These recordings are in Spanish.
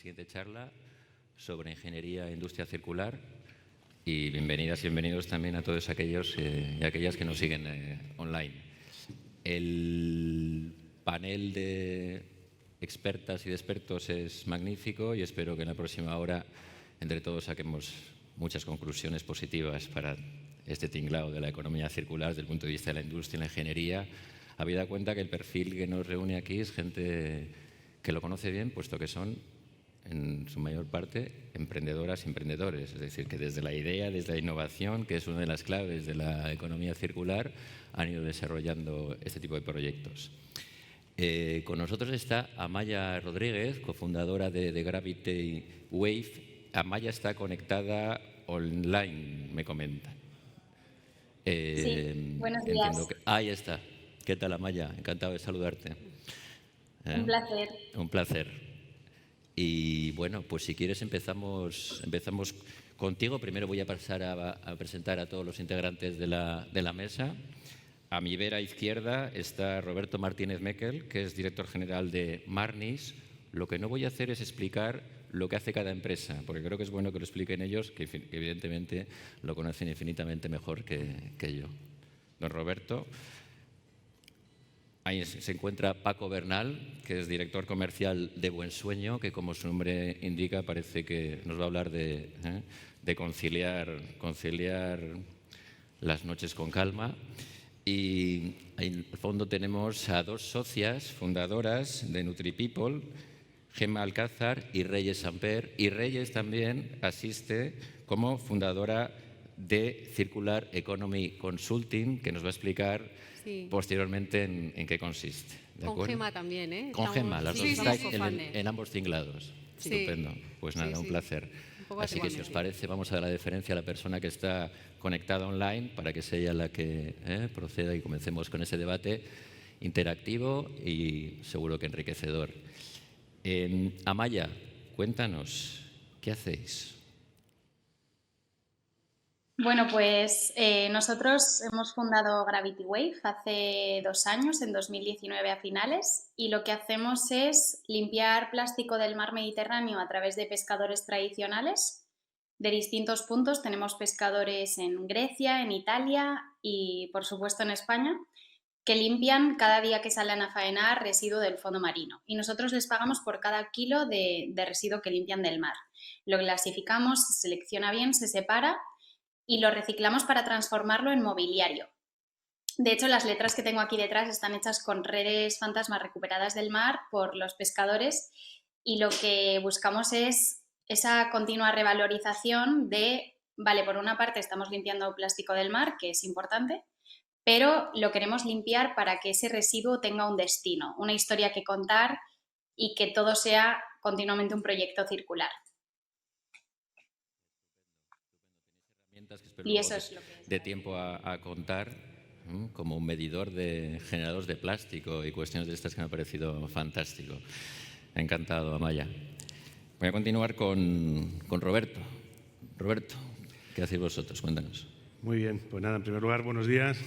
siguiente charla sobre ingeniería e industria circular. Y bienvenidas y bienvenidos también a todos aquellos y aquellas que nos siguen online. El panel de expertas y de expertos es magnífico y espero que en la próxima hora entre todos saquemos muchas conclusiones positivas para este tinglado de la economía circular desde el punto de vista de la industria y la ingeniería, habida cuenta que el perfil que nos reúne aquí es gente que lo conoce bien, puesto que son, en su mayor parte, emprendedoras y emprendedores. Es decir, que desde la idea, desde la innovación, que es una de las claves de la economía circular, han ido desarrollando este tipo de proyectos. Con nosotros está Amaya Rodríguez, cofundadora de Gravity Wave. Amaya está conectada online, me comentan. Sí, buenos días. Ahí está. ¿Qué tal, Amaya? Encantado de saludarte. Un placer. Un placer. Y bueno, pues si quieres empezamos contigo. Primero voy a pasar a presentar a todos los integrantes de la mesa. A mi vera izquierda está Roberto Martínez Mekel, que es director general de Marnis. Lo que no voy a hacer es explicar lo que hace cada empresa, porque creo que es bueno que lo expliquen ellos, que evidentemente lo conocen infinitamente mejor que yo. Don Roberto. Ahí se encuentra Paco Bernal, que es director comercial de Buen Sueño, que como su nombre indica parece que nos va a hablar de conciliar las noches con calma. Y en el fondo tenemos a dos socias fundadoras de NutriPeople, Gemma Alcázar y Reyes Samper. Y Reyes también asiste como fundadora de Circular Economy Consulting, que nos va a explicar posteriormente en qué consiste. ¿De con acuerdo? Gemma también, ¿eh? Con Gemma, las dos estáis en ambos tinglados. Sí. Estupendo. Pues nada, un placer. Así que si os parece, vamos a dar la deferencia a la persona que está conectada online para que sea ella la que proceda y comencemos con ese debate interactivo y seguro que enriquecedor. Amaya, cuéntanos, ¿qué hacéis? Bueno, pues nosotros hemos fundado Gravity Wave hace 2 años, en 2019 a finales, y lo que hacemos es limpiar plástico del mar Mediterráneo a través de pescadores tradicionales de distintos puntos. Tenemos pescadores en Grecia, en Italia y, por supuesto, en España, que limpian cada día que salen a faenar residuo del fondo marino. Y nosotros les pagamos por cada kilo de residuo que limpian del mar. Lo clasificamos, se selecciona bien, se separa y lo reciclamos para transformarlo en mobiliario. De hecho, las letras que tengo aquí detrás están hechas con redes fantasmas recuperadas del mar por los pescadores y lo que buscamos es esa continua revalorización de, vale, por una parte estamos limpiando plástico del mar, que es importante, pero lo queremos limpiar para que ese residuo tenga un destino, una historia que contar y que todo sea continuamente un proyecto circular. Herramientas que espero de tiempo a contar, como un medidor de generadores de plástico y cuestiones de estas que me ha parecido fantástico. Encantado, Amaya. Voy a continuar con Roberto. Roberto, ¿qué hacéis vosotros? Cuéntanos. Muy bien, pues nada, en primer lugar, buenos días.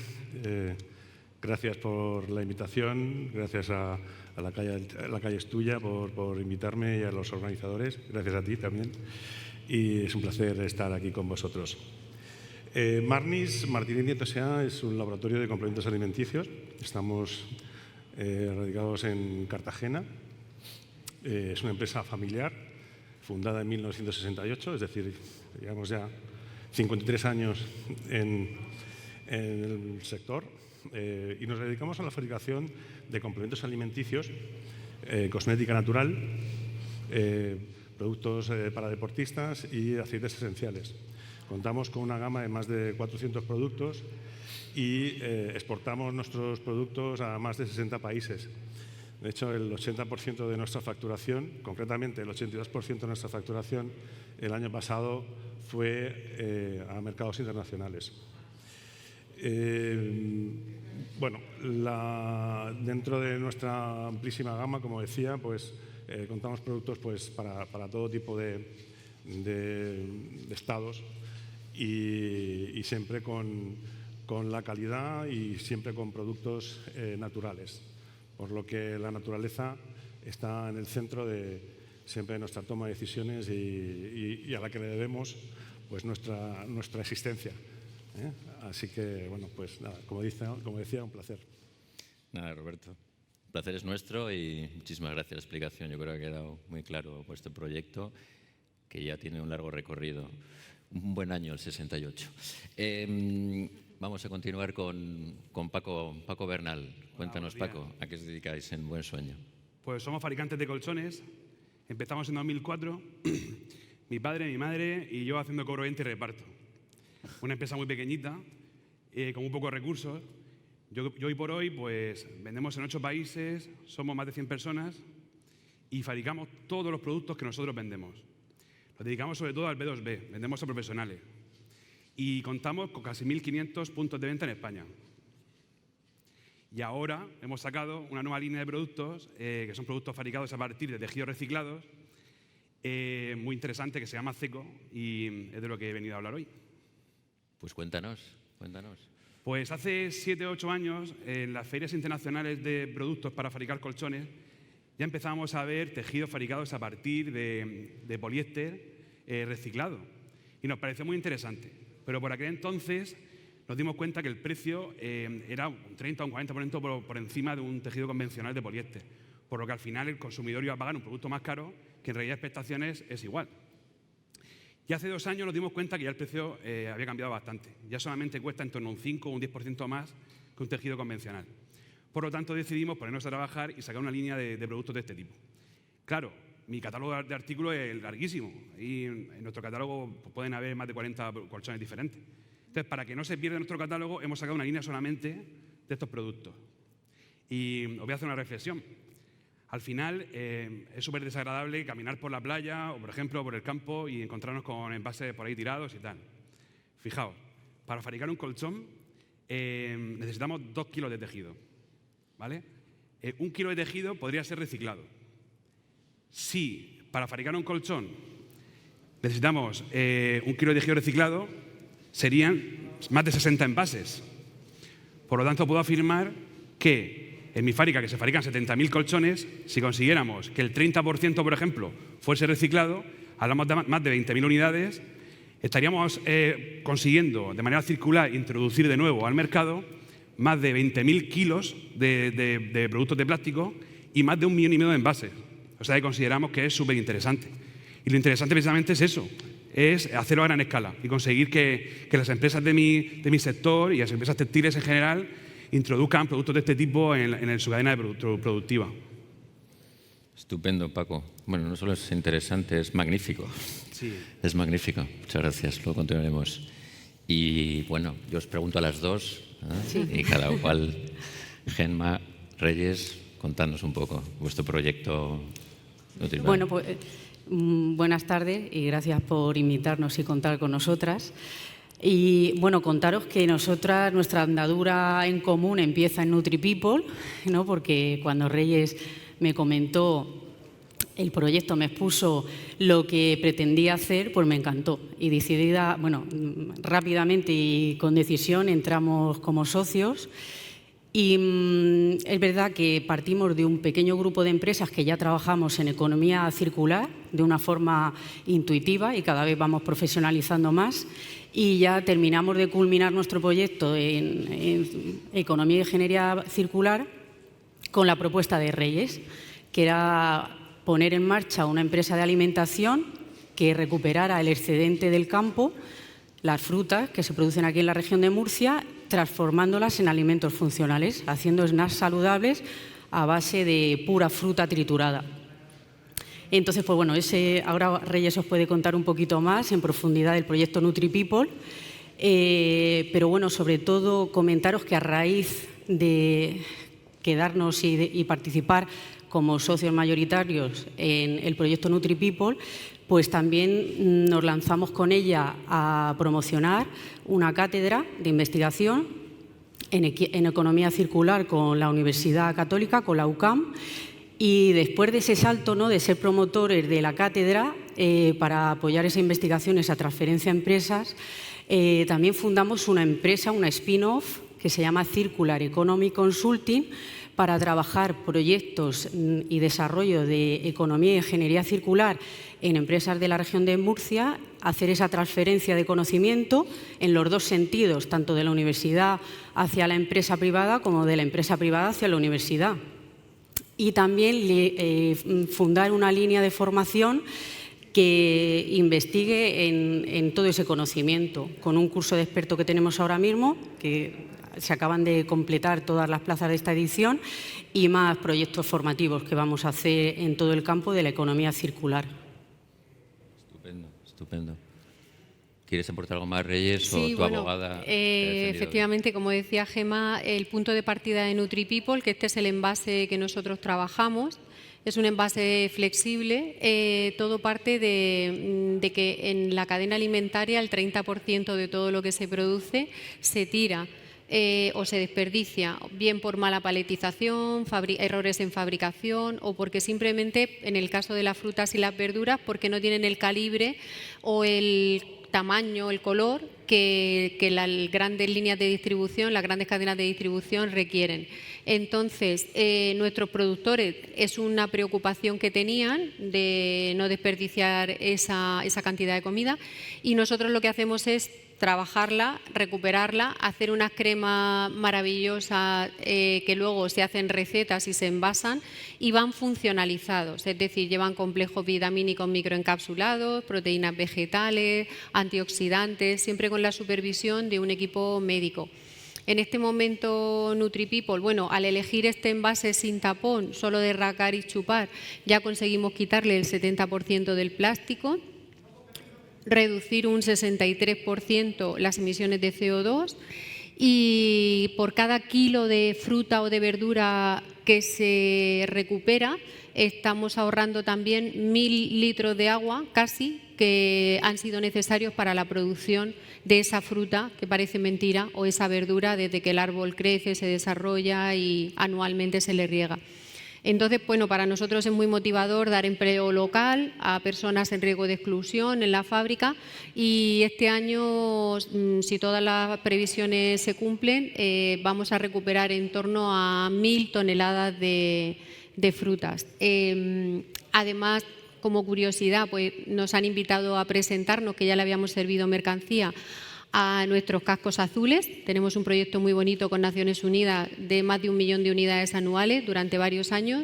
Gracias por la invitación, gracias a la calle es tuya por invitarme y a los organizadores. Gracias a ti también. Y es un placer estar aquí con vosotros. Marnis, Martínez Nieto S.A. es un laboratorio de complementos alimenticios. Estamos radicados en Cartagena. Es una empresa familiar, fundada en 1968, es decir, llevamos ya 53 años en el sector y nos dedicamos a la fabricación de complementos alimenticios, cosmética natural, productos para deportistas y aceites esenciales. Contamos con una gama de más de 400 productos y exportamos nuestros productos a más de 60 países. De hecho, el 80% de nuestra facturación, concretamente el 82% de nuestra facturación, el año pasado fue a mercados internacionales. Bueno, dentro de nuestra amplísima gama, como decía, pues contamos productos pues, para todo tipo de estados y siempre con la calidad y siempre con productos naturales, por lo que la naturaleza está en el centro de siempre nuestra toma de decisiones y a la que le debemos pues nuestra existencia. Así que, bueno, pues nada, como decía, un placer. Nada, Roberto. El placer es nuestro y muchísimas gracias por la explicación. Yo creo que ha quedado muy claro vuestro proyecto, que ya tiene un largo recorrido. Un buen año el 68. Vamos a continuar con Paco Bernal. Cuéntanos, Paco, ¿a qué os dedicáis en Buen Sueño? Pues somos fabricantes de colchones. Empezamos en 2004. Mi padre, mi madre y yo haciendo cobro venta y reparto. Una empresa muy pequeñita, con muy pocos recursos. Yo hoy por hoy pues vendemos en 8 países, somos más de 100 personas y fabricamos todos los productos que nosotros vendemos. Nos dedicamos sobre todo al B2B, vendemos a profesionales. Y contamos con casi 1.500 puntos de venta en España. Y ahora hemos sacado una nueva línea de productos, que son productos fabricados a partir de tejidos reciclados, muy interesante, que se llama Ceco, y es de lo que he venido a hablar hoy. Pues cuéntanos. Pues hace 7 o 8 años, en las ferias internacionales de productos para fabricar colchones, ya empezamos a ver tejidos fabricados a partir de poliéster reciclado. Y nos pareció muy interesante. Pero por aquel entonces nos dimos cuenta que el precio era un 30 o un 40% por encima de un tejido convencional de poliéster. Por lo que al final el consumidor iba a pagar un producto más caro, que en realidad expectaciones es igual. Y hace 2 años nos dimos cuenta que ya el precio había cambiado bastante. Ya solamente cuesta en torno a un 5 o un 10% más que un tejido convencional. Por lo tanto, decidimos ponernos a trabajar y sacar una línea de productos de este tipo. Claro, mi catálogo de artículos es larguísimo. Y en nuestro catálogo pueden haber más de 40 colchones diferentes. Entonces, para que no se pierda nuestro catálogo, hemos sacado una línea solamente de estos productos. Y os voy a hacer una reflexión. Al final, es súper desagradable caminar por la playa o, por ejemplo, por el campo y encontrarnos con envases por ahí tirados y tal. Fijaos, para fabricar un colchón necesitamos 2 kilos de tejido, ¿vale? 1 kilo de tejido podría ser reciclado. Si para fabricar un colchón necesitamos 1 kilo de tejido reciclado, serían más de 60 envases. Por lo tanto, puedo afirmar que en mi fábrica, que se fabrican 70.000 colchones, si consiguiéramos que el 30%, por ejemplo, fuese reciclado, hablamos de más de 20.000 unidades, estaríamos consiguiendo de manera circular introducir de nuevo al mercado más de 20.000 kilos de productos de plástico y más de 1,5 millones de envases. O sea que consideramos que es súper interesante. Y lo interesante precisamente es eso, es hacerlo a gran escala y conseguir que las empresas de mi sector y las empresas textiles en general introduzcan productos de este tipo en su cadena productiva. Estupendo, Paco. Bueno, no solo es interesante, es magnífico. Sí. Es magnífico. Muchas gracias. Luego continuaremos. Y bueno, yo os pregunto a las dos, sí. Y cada cual, Gemma, Reyes, contadnos un poco vuestro proyecto nutricional. Bueno, pues buenas tardes y gracias por invitarnos y contar con nosotras. Y bueno, contaros que nuestra andadura en común empieza en NutriPeople, ¿no? Porque cuando Reyes me comentó el proyecto, me expuso lo que pretendía hacer, pues me encantó. Y decidida, bueno, rápidamente y con decisión entramos como socios. Y es verdad que partimos de un pequeño grupo de empresas que ya trabajamos en economía circular de una forma intuitiva y cada vez vamos profesionalizando más. Y ya terminamos de culminar nuestro proyecto en economía y ingeniería circular con la propuesta de Reyes, que era poner en marcha una empresa de alimentación que recuperara el excedente del campo, las frutas que se producen aquí en la región de Murcia, transformándolas en alimentos funcionales, haciendo snacks saludables a base de pura fruta triturada. Entonces, pues bueno, ahora Reyes os puede contar un poquito más en profundidad del proyecto NutriPeople, pero bueno, sobre todo comentaros que a raíz de quedarnos y participar como socios mayoritarios en el proyecto NutriPeople, pues también nos lanzamos con ella a promocionar una cátedra de investigación en economía circular con la Universidad Católica, con la UCAM. Y después de ese salto, ¿no?, de ser promotores de la cátedra para apoyar esa investigación, esa transferencia a empresas, también fundamos una empresa, una spin-off, que se llama Circular Economy Consulting, para trabajar proyectos y desarrollo de economía e ingeniería circular en empresas de la región de Murcia, hacer esa transferencia de conocimiento en los dos sentidos, tanto de la universidad hacia la empresa privada como de la empresa privada hacia la universidad. Y también fundar una línea de formación que investigue en todo ese conocimiento, con un curso de experto que tenemos ahora mismo, que se acaban de completar todas las plazas de esta edición, y más proyectos formativos que vamos a hacer en todo el campo de la economía circular. Estupendo, estupendo. ¿Quieres aportar algo más, Reyes, sí, o tu bueno, abogada? efectivamente, como decía Gemma, el punto de partida de NutriPeople, que este es el envase que nosotros trabajamos, es un envase flexible. Todo parte de que en la cadena alimentaria el 30% de todo lo que se produce se tira o se desperdicia, bien por mala paletización, errores en fabricación, o porque simplemente, en el caso de las frutas y las verduras, porque no tienen el calibre o el tamaño, el color que las grandes líneas de distribución, las grandes cadenas de distribución requieren. Entonces, nuestros productores, es una preocupación que tenían de no desperdiciar esa cantidad de comida, y nosotros lo que hacemos es trabajarla, recuperarla, hacer unas cremas maravillosas que luego se hacen recetas y se envasan y van funcionalizados, es decir, llevan complejos vitamínicos microencapsulados, proteínas vegetales, antioxidantes, siempre con la supervisión de un equipo médico. En este momento NutriPeople, bueno, al elegir este envase sin tapón, solo de rascar y chupar, ya conseguimos quitarle el 70% del plástico, reducir un 63% las emisiones de CO2, y por cada kilo de fruta o de verdura que se recupera estamos ahorrando también 1000 litros de agua casi, que han sido necesarios para la producción de esa fruta, que parece mentira, o esa verdura desde que el árbol crece, se desarrolla y anualmente se le riega. Entonces, bueno, para nosotros es muy motivador dar empleo local a personas en riesgo de exclusión en la fábrica, y este año, si todas las previsiones se cumplen, vamos a recuperar en torno a 1000 toneladas de frutas. Además, como curiosidad, pues nos han invitado a presentarnos, que ya le habíamos servido mercancía, a nuestros cascos azules. Tenemos un proyecto muy bonito con Naciones Unidas de más de 1 millón de unidades anuales durante varios años.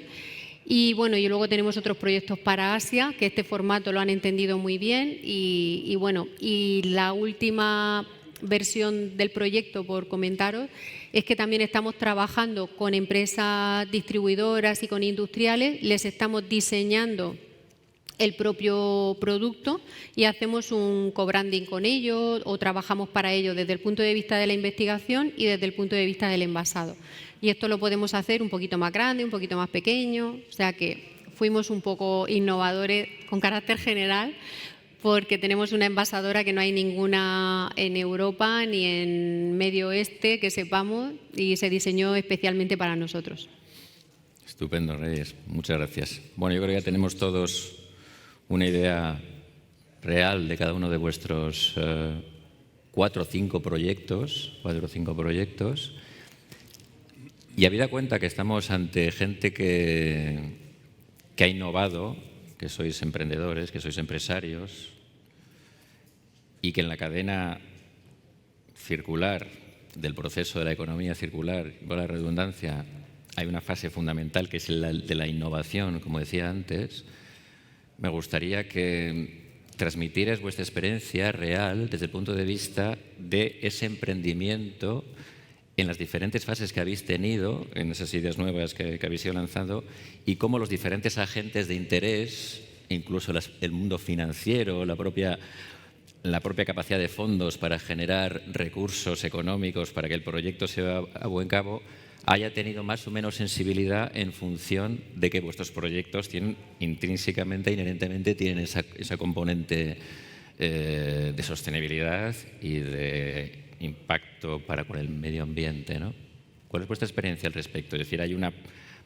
Y bueno, y luego tenemos otros proyectos para Asia, que este formato lo han entendido muy bien. Y bueno, y la última versión del proyecto, por comentaros, es que también estamos trabajando con empresas distribuidoras y con industriales. Les estamos diseñando el propio producto y hacemos un co-branding con ellos, o trabajamos para ellos desde el punto de vista de la investigación y desde el punto de vista del envasado. Y esto lo podemos hacer un poquito más grande, un poquito más pequeño, o sea que fuimos un poco innovadores con carácter general, porque tenemos una envasadora que no hay ninguna en Europa ni en Medio Oeste que sepamos, y se diseñó especialmente para nosotros. Estupendo, Reyes. Muchas gracias. Bueno, yo creo que ya tenemos todos una idea real de cada uno de vuestros 4 o 5 proyectos. Y habida cuenta que estamos ante gente que ha innovado, que sois emprendedores, que sois empresarios, y que en la cadena circular del proceso de la economía circular, con la redundancia, hay una fase fundamental que es la de la innovación, como decía antes. Me gustaría que transmitierais vuestra experiencia real desde el punto de vista de ese emprendimiento en las diferentes fases que habéis tenido, en esas ideas nuevas que habéis ido lanzando, y cómo los diferentes agentes de interés, incluso el mundo financiero, la propia capacidad de fondos para generar recursos económicos para que el proyecto se vaya a buen cabo, haya tenido más o menos sensibilidad en función de que vuestros proyectos tienen intrínsecamente, inherentemente, tienen esa componente de sostenibilidad y de impacto para con el medio ambiente, ¿no? ¿Cuál es vuestra experiencia al respecto? Es decir, ¿hay un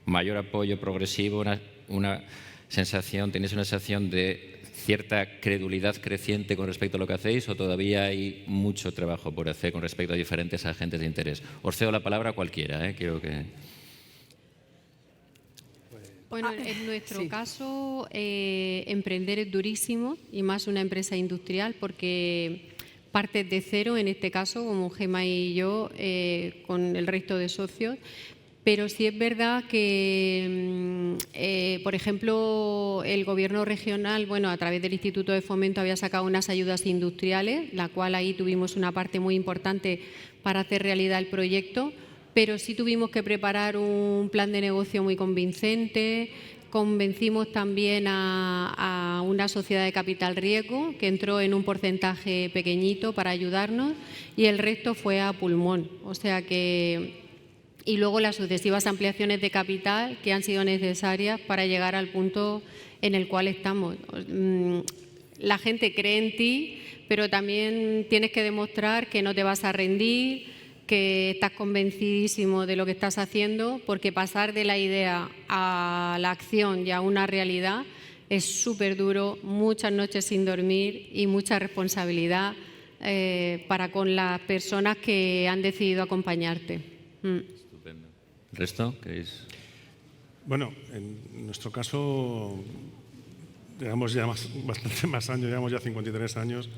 mayor apoyo progresivo, tenéis una sensación de cierta credulidad creciente con respecto a lo que hacéis o todavía hay mucho trabajo por hacer con respecto a diferentes agentes de interés? Os cedo la palabra a cualquiera, quiero que... Bueno, en nuestro caso, emprender es durísimo y más una empresa industrial porque partes de cero, en este caso, como Gemma y yo, con el resto de socios. Pero sí es verdad que, por ejemplo, el Gobierno regional, bueno, a través del Instituto de Fomento había sacado unas ayudas industriales, la cual ahí tuvimos una parte muy importante para hacer realidad el proyecto, pero sí tuvimos que preparar un plan de negocio muy convincente. Convencimos también a una sociedad de capital riesgo que entró en un porcentaje pequeñito para ayudarnos y el resto fue a pulmón. O sea que... Y luego las sucesivas ampliaciones de capital que han sido necesarias para llegar al punto en el cual estamos. La gente cree en ti, pero también tienes que demostrar que no te vas a rendir, que estás convencidísimo de lo que estás haciendo, porque pasar de la idea a la acción y a una realidad es súper duro, muchas noches sin dormir y mucha responsabilidad para con las personas que han decidido acompañarte. Estupendo. ¿El resto? ¿Queréis? Bueno, en nuestro caso, llevamos ya bastante más años, llevamos ya 53 años.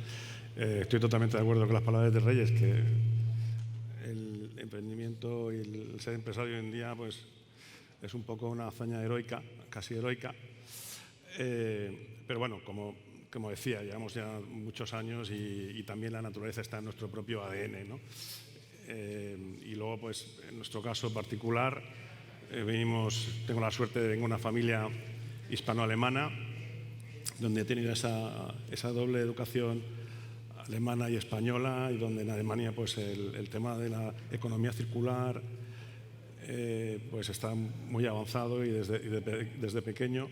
Estoy totalmente de acuerdo con las palabras de Reyes, que el emprendimiento y el ser empresario hoy en día pues, es un poco una hazaña heroica, casi heroica. Pero bueno, como decía, llevamos ya muchos años y también la naturaleza está en nuestro propio ADN, ¿no? Y luego, pues, en nuestro caso particular, tengo la suerte de venir de una familia hispano-alemana, donde he tenido esa doble educación alemana y española, y donde en Alemania pues, el tema de la economía circular pues está muy avanzado y desde pequeño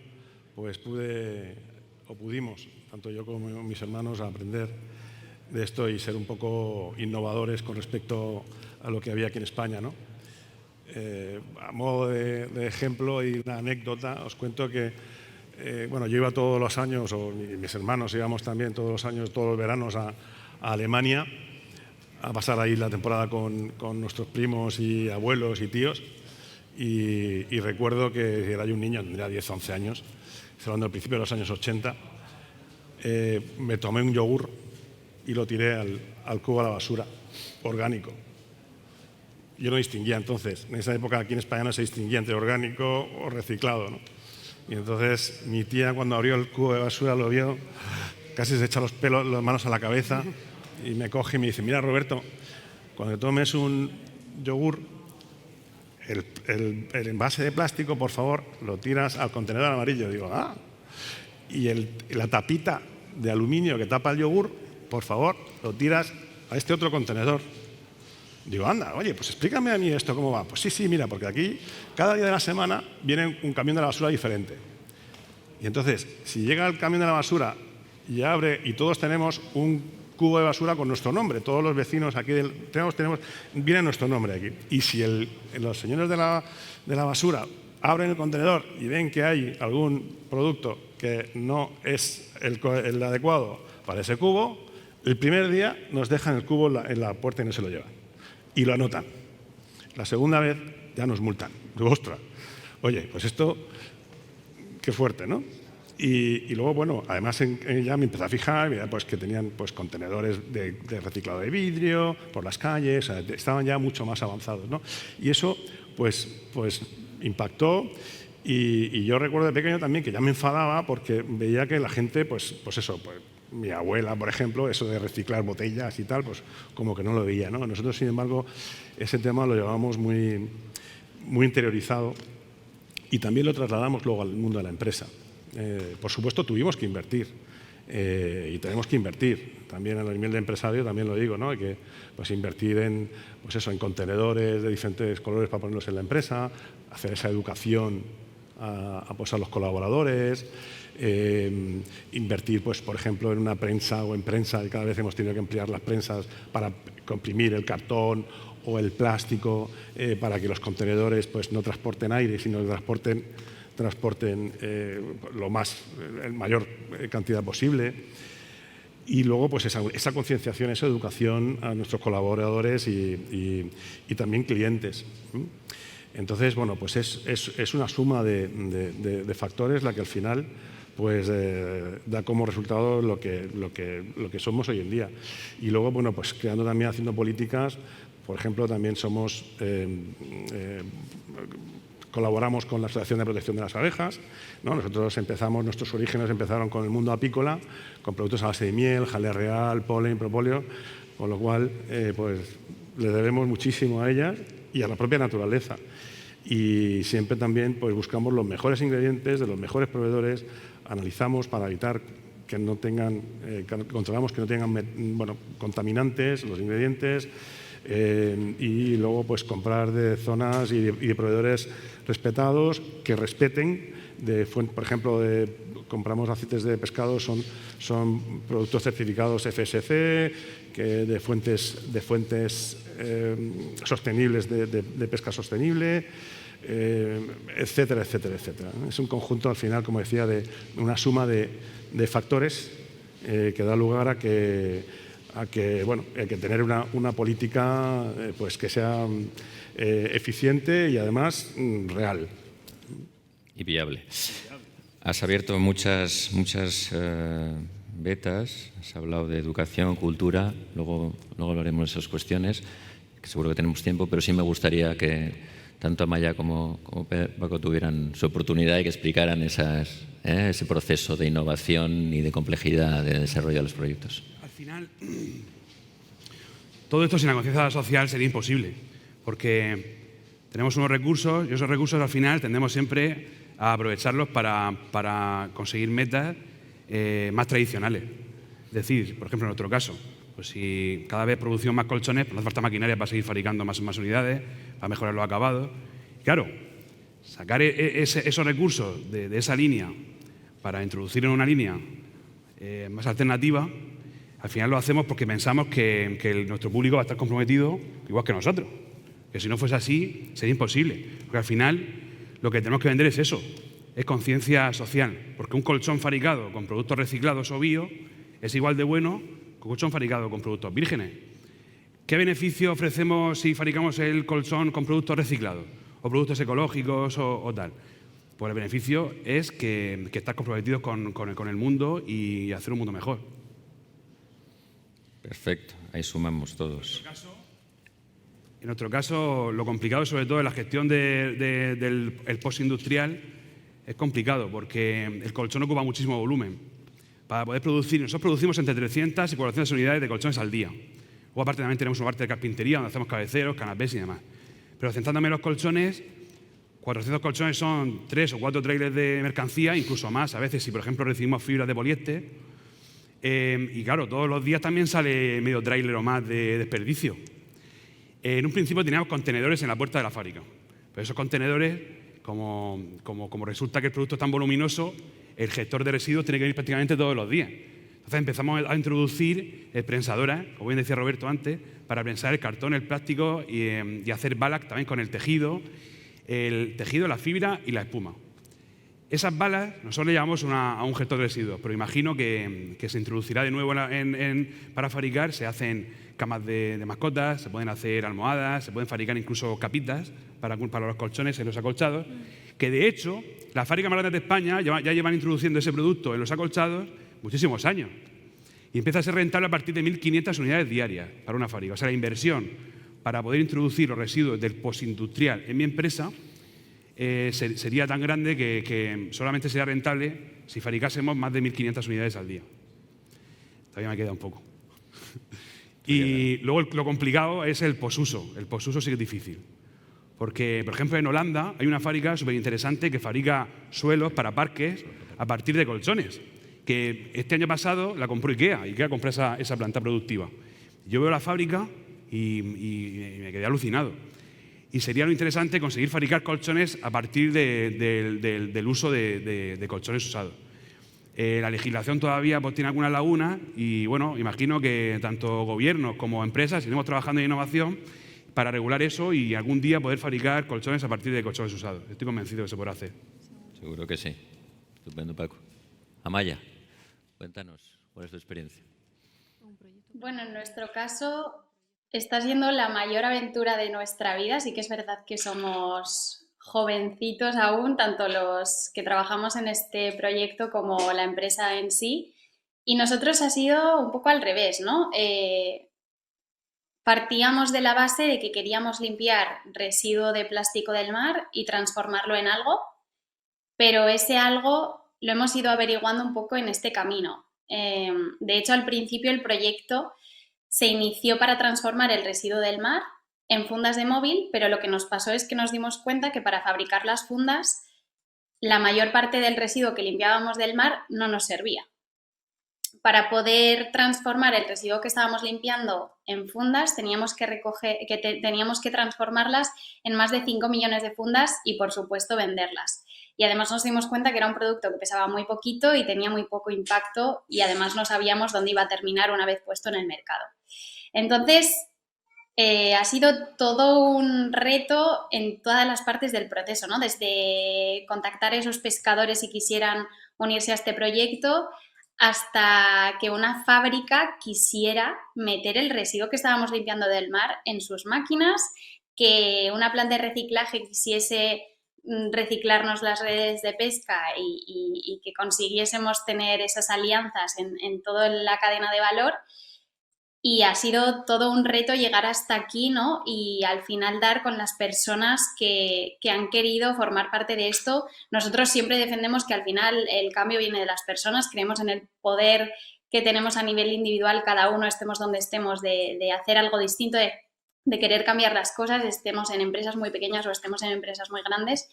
pues pudimos, tanto yo como mis hermanos, aprender de esto y ser un poco innovadores con respecto a lo que había aquí en España, ¿no? A modo de ejemplo y una anécdota, os cuento que bueno, yo iba todos los años, o mis hermanos íbamos también todos los años, todos los veranos a Alemania a pasar ahí la temporada con nuestros primos y abuelos y tíos. Y recuerdo que era yo un niño, tendría 10 o 11 años, hablando del principio de los años 80, me tomé un yogur y lo tiré al cubo de la basura, orgánico. Yo no distinguía entonces, en esa época aquí en España no se distinguía entre orgánico o reciclado, ¿no? Y entonces mi tía, cuando abrió el cubo de basura, lo vio, casi se echa las manos a la cabeza y me coge y me dice: mira, Roberto, cuando tomes un yogur, el envase de plástico, por favor, lo tiras al contenedor amarillo. Digo, ah. Y la tapita de aluminio que tapa el yogur, por favor, lo tiras a este otro contenedor. Digo, anda, oye, pues explícame a mí esto cómo va. Pues sí, mira, porque aquí cada día de la semana viene un camión de la basura diferente. Y entonces, si llega el camión de la basura y abre, y todos tenemos un cubo de basura con nuestro nombre, todos los vecinos aquí viene nuestro nombre aquí. Y si los señores de la basura abren el contenedor y ven que hay algún producto que no es el adecuado para ese cubo, el primer día nos dejan el cubo en la puerta y no se lo llevan. Y lo anotan. La segunda vez ya nos multan. Digo, ostras, oye, pues esto, qué fuerte, ¿no? Y luego, bueno, además ya me empecé a fijar, pues que tenían pues, contenedores de reciclado de vidrio por las calles, o sea, estaban ya mucho más avanzados, ¿no? Y eso, pues impactó. Y yo recuerdo de pequeño también que ya me enfadaba porque veía que la gente, pues eso, mi abuela, por ejemplo, eso de reciclar botellas y tal, pues como que no lo veía, ¿no? Nosotros, sin embargo, ese tema lo llevábamos muy, muy interiorizado y también lo trasladamos luego al mundo de la empresa. Por supuesto, tuvimos que invertir y tenemos que invertir. También en el nivel de empresario, también lo digo, ¿no? Hay que pues, invertir en contenedores de diferentes colores para ponerlos en la empresa, hacer esa educación a los colaboradores, invertir, pues, por ejemplo, en una prensa o en prensa, y cada vez hemos tenido que emplear las prensas para comprimir el cartón o el plástico para que los contenedores pues, no transporten aire, sino que transporten transporten el mayor cantidad posible. Y luego, pues esa concienciación, esa educación a nuestros colaboradores y también clientes. Entonces, bueno, pues es una suma de factores la que al final pues da como resultado lo que somos hoy en día. Y luego, bueno, pues haciendo políticas, por ejemplo, también colaboramos con la Asociación de Protección de las Abejas, ¿no? Nuestros orígenes empezaron con el mundo apícola, con productos a base de miel, jalea real, polen, propóleo, con lo cual pues le debemos muchísimo a ellas y a la propia naturaleza. Y siempre también pues buscamos los mejores ingredientes de los mejores proveedores, analizamos para evitar que no tengan, controlamos que no tengan contaminantes los ingredientes, y luego pues comprar de zonas y de proveedores respetados que respeten, por ejemplo, compramos aceites de pescado, son productos certificados FSC, de fuentes sostenibles de pesca sostenible, etcétera, etcétera, etcétera. Es un conjunto, al final, como decía, de una suma de factores que da lugar a que hay que tener una política pues que sea eficiente y además real. Y viable. Has abierto muchas vetas, has hablado de educación, cultura, luego hablaremos de esas cuestiones, que seguro que tenemos tiempo, pero sí me gustaría que tanto Amaya como Paco tuvieran su oportunidad y que explicaran ese proceso de innovación y de complejidad de desarrollo de los proyectos. Al final, todo esto sin la conciencia social sería imposible, porque tenemos unos recursos y esos recursos al final tendemos siempre a aprovecharlos para conseguir metas más tradicionales. Es decir, por ejemplo, en nuestro caso, pues si cada vez producimos más colchones, pues no hace falta maquinaria para seguir fabricando más unidades, para mejorar los acabados. Y claro, sacar esos recursos de esa línea para introducir en una línea más alternativa, al final lo hacemos porque pensamos que nuestro público va a estar comprometido igual que nosotros. Que si no fuese así, sería imposible. Porque al final lo que tenemos que vender es eso, es conciencia social. Porque un colchón fabricado con productos reciclados o bio es igual de bueno que un colchón fabricado con productos vírgenes. ¿Qué beneficio ofrecemos si fabricamos el colchón con productos reciclados o productos ecológicos o tal? Pues el beneficio es que estás comprometidos con el mundo y hacer un mundo mejor. Perfecto, ahí sumamos todos. En nuestro caso, lo complicado sobre todo en la gestión del postindustrial es complicado porque el colchón ocupa muchísimo volumen. Para poder producir, nosotros producimos entre 300 y 400 unidades de colchones al día. Luego aparte también tenemos una parte de carpintería donde hacemos cabeceros, canapés y demás. Pero centrándome en los colchones, 400 colchones son 3 o 4 trailers de mercancía, incluso más a veces si por ejemplo recibimos fibras de poliéster. Y claro, todos los días también sale medio tráiler o más de desperdicio. En un principio teníamos contenedores en la puerta de la fábrica, pero esos contenedores, como resulta que el producto es tan voluminoso, el gestor de residuos tiene que venir prácticamente todos los días. Entonces empezamos a introducir prensadoras, como bien decía Roberto antes, para prensar el cartón, el plástico y hacer balas también con el tejido, la fibra y la espuma. Esas balas nosotros le llamamos a un gestor de residuos, pero imagino que se introducirá de nuevo para fabricar. Se hacen camas de mascotas, se pueden hacer almohadas, se pueden fabricar incluso capitas para los colchones en los acolchados, que de hecho las fábricas más grandes de España ya llevan introduciendo ese producto en los acolchados muchísimos años. Y empieza a ser rentable a partir de 1.500 unidades diarias para una fábrica. O sea, la inversión para poder introducir los residuos del postindustrial en mi empresa sería tan grande que solamente sería rentable si fabricásemos más de 1.500 unidades al día. Todavía me queda un poco. Y luego lo complicado es el posuso. El posuso sí que es difícil. Porque, por ejemplo, en Holanda hay una fábrica súper interesante que fabrica suelos para parques a partir de colchones. Que este año pasado la compró IKEA. IKEA compró esa planta productiva. Yo veo la fábrica y me quedé alucinado. Y sería lo interesante conseguir fabricar colchones a partir del uso de colchones usados. La legislación todavía tiene algunas lagunas y, bueno, imagino que tanto gobiernos como empresas iremos trabajando en innovación para regular eso y algún día poder fabricar colchones a partir de colchones usados. Estoy convencido que se podrá hacer. Seguro que sí. Estupendo, Paco. Amaya, cuéntanos, ¿cuál es tu experiencia? Bueno, en nuestro caso está siendo la mayor aventura de nuestra vida. Sí que es verdad que somos jovencitos aún, tanto los que trabajamos en este proyecto como la empresa en sí. Y nosotros ha sido un poco al revés, ¿no? Partíamos de la base de que queríamos limpiar residuo de plástico del mar y transformarlo en algo, pero ese algo lo hemos ido averiguando un poco en este camino. De hecho, al principio el proyecto se inició para transformar el residuo del mar en fundas de móvil, pero lo que nos pasó es que nos dimos cuenta que para fabricar las fundas, la mayor parte del residuo que limpiábamos del mar no nos servía. Para poder transformar el residuo que estábamos limpiando en fundas, teníamos que transformarlas en más de 5 millones de fundas y, por supuesto, venderlas. Y además nos dimos cuenta que era un producto que pesaba muy poquito y tenía muy poco impacto, y además no sabíamos dónde iba a terminar una vez puesto en el mercado. Entonces, ha sido todo un reto en todas las partes del proceso, ¿no? Desde contactar a esos pescadores si quisieran unirse a este proyecto hasta que una fábrica quisiera meter el residuo que estábamos limpiando del mar en sus máquinas, que una planta de reciclaje quisiese reciclarnos las redes de pesca y que consiguiésemos tener esas alianzas en toda la cadena de valor. Y ha sido todo un reto llegar hasta aquí, ¿no? Y al final dar con las personas que han querido formar parte de esto. Nosotros siempre defendemos que al final el cambio viene de las personas, creemos en el poder que tenemos a nivel individual, cada uno estemos donde estemos, de hacer algo distinto, de querer cambiar las cosas, estemos en empresas muy pequeñas o estemos en empresas muy grandes.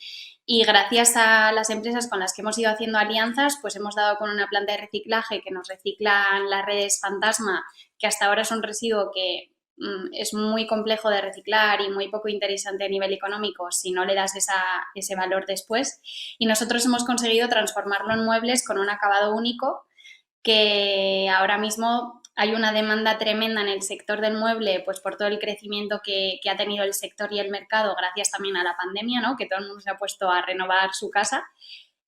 Y gracias a las empresas con las que hemos ido haciendo alianzas, pues hemos dado con una planta de reciclaje que nos reciclan las redes fantasma, que hasta ahora es un residuo que es muy complejo de reciclar y muy poco interesante a nivel económico si no le das ese valor después. Y nosotros hemos conseguido transformarlo en muebles con un acabado único, que ahora mismo hay una demanda tremenda en el sector del mueble, pues por todo el crecimiento que ha tenido el sector y el mercado gracias también a la pandemia, ¿no? Que todo el mundo se ha puesto a renovar su casa.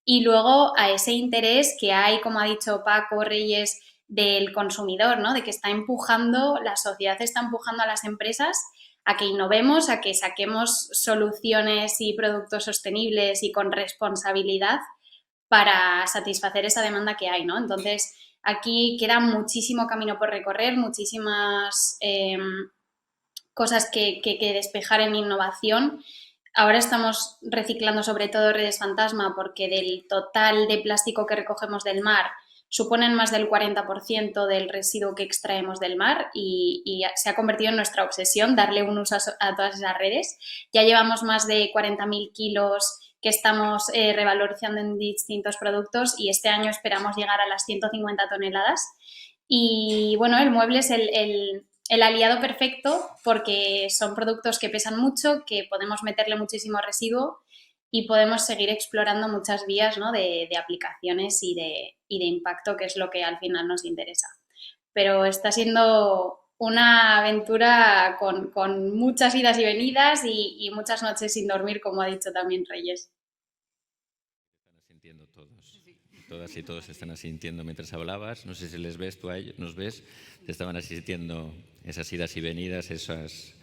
Y luego a ese interés que hay, como ha dicho Paco Reyes, del consumidor, ¿no? De que la sociedad está empujando a las empresas a que innovemos, a que saquemos soluciones y productos sostenibles y con responsabilidad para satisfacer esa demanda que hay, ¿no? Entonces, aquí queda muchísimo camino por recorrer, muchísimas cosas que despejar en innovación. Ahora estamos reciclando sobre todo redes fantasma porque del total de plástico que recogemos del mar suponen más del 40% del residuo que extraemos del mar y se ha convertido en nuestra obsesión darle un uso a todas esas redes. Ya llevamos más de 40.000 kilos que estamos revalorizando en distintos productos y este año esperamos llegar a las 150 toneladas. Y bueno, el mueble es el aliado perfecto porque son productos que pesan mucho, que podemos meterle muchísimo residuo y podemos seguir explorando muchas vías, ¿no? de aplicaciones y de impacto, que es lo que al final nos interesa. Pero está siendo una aventura con muchas idas y venidas y muchas noches sin dormir, como ha dicho también Reyes. Están asintiendo todos. Todas y todos están asintiendo mientras hablabas. No sé si les ves, tú a ellos, nos ves. Te estaban asistiendo esas idas y venidas, esas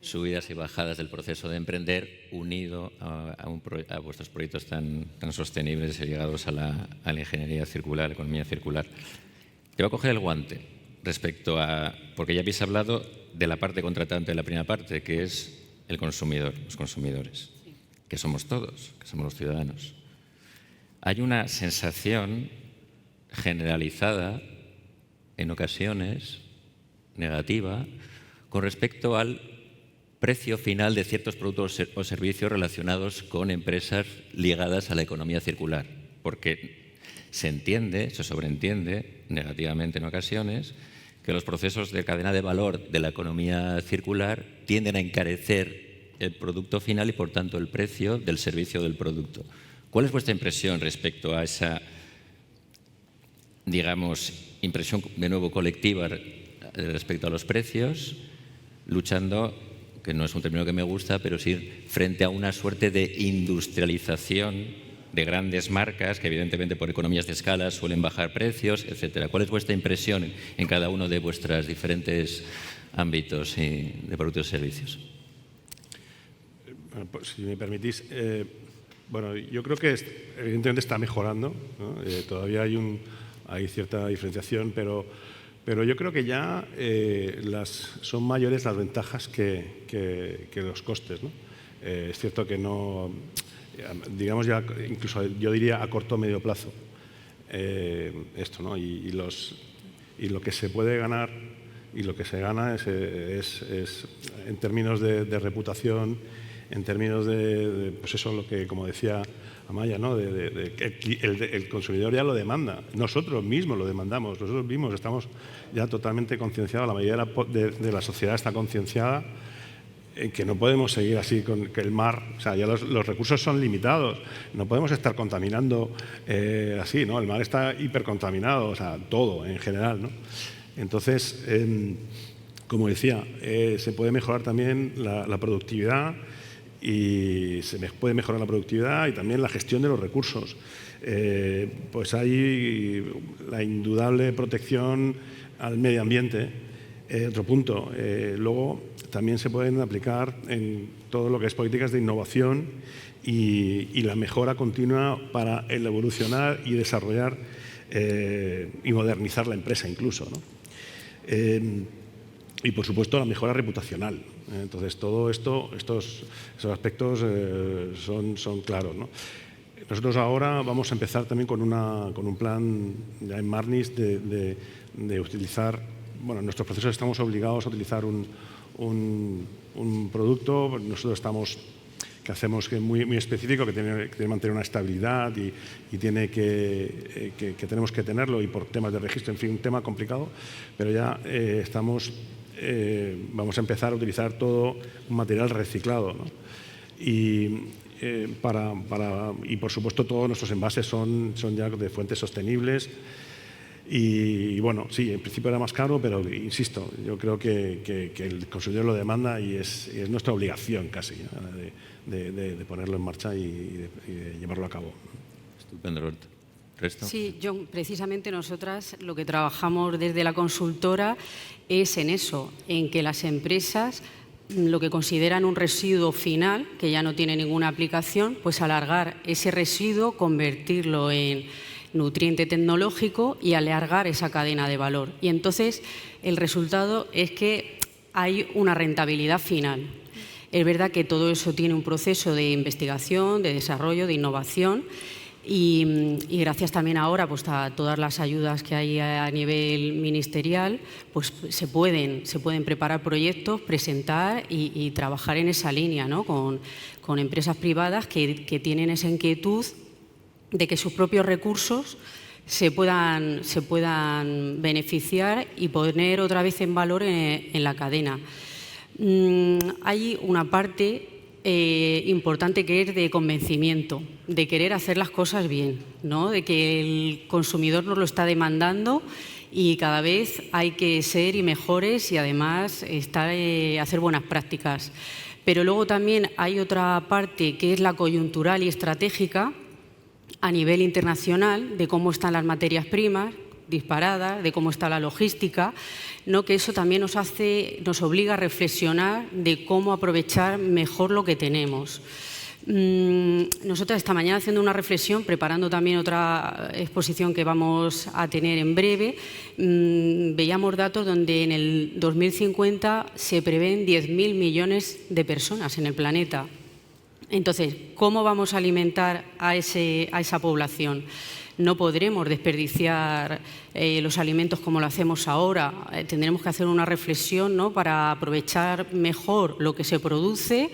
subidas y bajadas del proceso de emprender unido a vuestros proyectos tan sostenibles y ligados a la ingeniería circular, economía circular. Te voy a coger el guante respecto a, porque ya habéis hablado de la parte contratante de la primera parte, que es el consumidor, los consumidores, que somos todos, que somos los ciudadanos. Hay una sensación generalizada, en ocasiones negativa, con respecto al precio final de ciertos productos o servicios relacionados con empresas ligadas a la economía circular, porque se entiende, se sobreentiende negativamente en ocasiones, que los procesos de cadena de valor de la economía circular tienden a encarecer el producto final y, por tanto, el precio del servicio del producto. ¿Cuál es vuestra impresión respecto a esa, digamos, impresión de nuevo colectiva respecto a los precios, luchando, que no es un término que me gusta, pero sí frente a una suerte de industrialización de grandes marcas que evidentemente por economías de escala suelen bajar precios, etcétera. ¿Cuál es vuestra impresión en cada uno de vuestros diferentes ámbitos de productos y servicios? Bueno, pues, si me permitís, bueno, yo creo que evidentemente está mejorando, ¿no? Todavía hay cierta diferenciación, pero yo creo que ya son mayores las ventajas que los costes, ¿no? Es cierto que no, digamos ya, incluso yo diría a corto o medio plazo, esto, ¿no? Y lo que se puede ganar y lo que se gana es en términos de reputación, en términos de pues eso, lo que, como decía Amaya, ¿no? El consumidor ya lo demanda, nosotros mismos lo demandamos, nosotros mismos estamos ya totalmente concienciados, la mayoría de la sociedad está concienciada en que no podemos seguir así con que el mar, o sea, ya los recursos son limitados, no podemos estar contaminando así, ¿no? El mar está hipercontaminado, o sea, todo en general, ¿no? Entonces, como decía, se puede mejorar también la productividad y puede mejorar la productividad y también la gestión de los recursos. Pues hay la indudable protección al medio ambiente. Otro punto, luego también se pueden aplicar en todo lo que es políticas de innovación y la mejora continua para el evolucionar y desarrollar y modernizar la empresa incluso, ¿no? Y por supuesto la mejora reputacional. Entonces todo esos aspectos son claros, ¿no? Nosotros ahora vamos a empezar también con un plan ya en Marnis de utilizar, bueno, en nuestros procesos estamos obligados a utilizar un producto, nosotros hacemos que es muy específico, que tiene que mantener una estabilidad y tiene que tenemos que tenerlo y por temas de registro, en fin, un tema complicado, pero ya vamos a empezar a utilizar todo un material reciclado, ¿no? Y por supuesto todos nuestros envases son ya de fuentes sostenibles. Y bueno, sí, en principio era más caro, pero insisto, yo creo que el consumidor lo demanda y es nuestra obligación casi, ¿no? de ponerlo en marcha y de llevarlo a cabo. Estupendo, Roberto. ¿Resto? Sí, John, precisamente nosotras lo que trabajamos desde la consultora es en eso, en que las empresas lo que consideran un residuo final, que ya no tiene ninguna aplicación, pues alargar ese residuo, convertirlo en nutriente tecnológico y alargar esa cadena de valor. Y entonces el resultado es que hay una rentabilidad final. Es verdad que todo eso tiene un proceso de investigación, de desarrollo, de innovación y gracias también ahora pues, a todas las ayudas que hay a nivel ministerial, pues se pueden preparar proyectos, presentar y trabajar en esa línea, ¿no? con empresas privadas que tienen esa inquietud de que sus propios recursos se puedan beneficiar y poner otra vez en valor en la cadena. Hay una parte importante que es de convencimiento, de querer hacer las cosas bien, ¿no? De que el consumidor nos lo está demandando y cada vez hay que ser y mejores y además hacer buenas prácticas. Pero luego también hay otra parte que es la coyuntural y estratégica a nivel internacional, de cómo están las materias primas disparadas, de cómo está la logística, ¿no? Que eso también nos obliga a reflexionar de cómo aprovechar mejor lo que tenemos. Nosotras esta mañana haciendo una reflexión, preparando también otra exposición que vamos a tener en breve, veíamos datos donde en el 2050 se prevén 10.000 millones de personas en el planeta. Entonces, ¿cómo vamos a alimentar a esa población? No podremos desperdiciar los alimentos como lo hacemos ahora. Tendremos que hacer una reflexión, ¿no? Para aprovechar mejor lo que se produce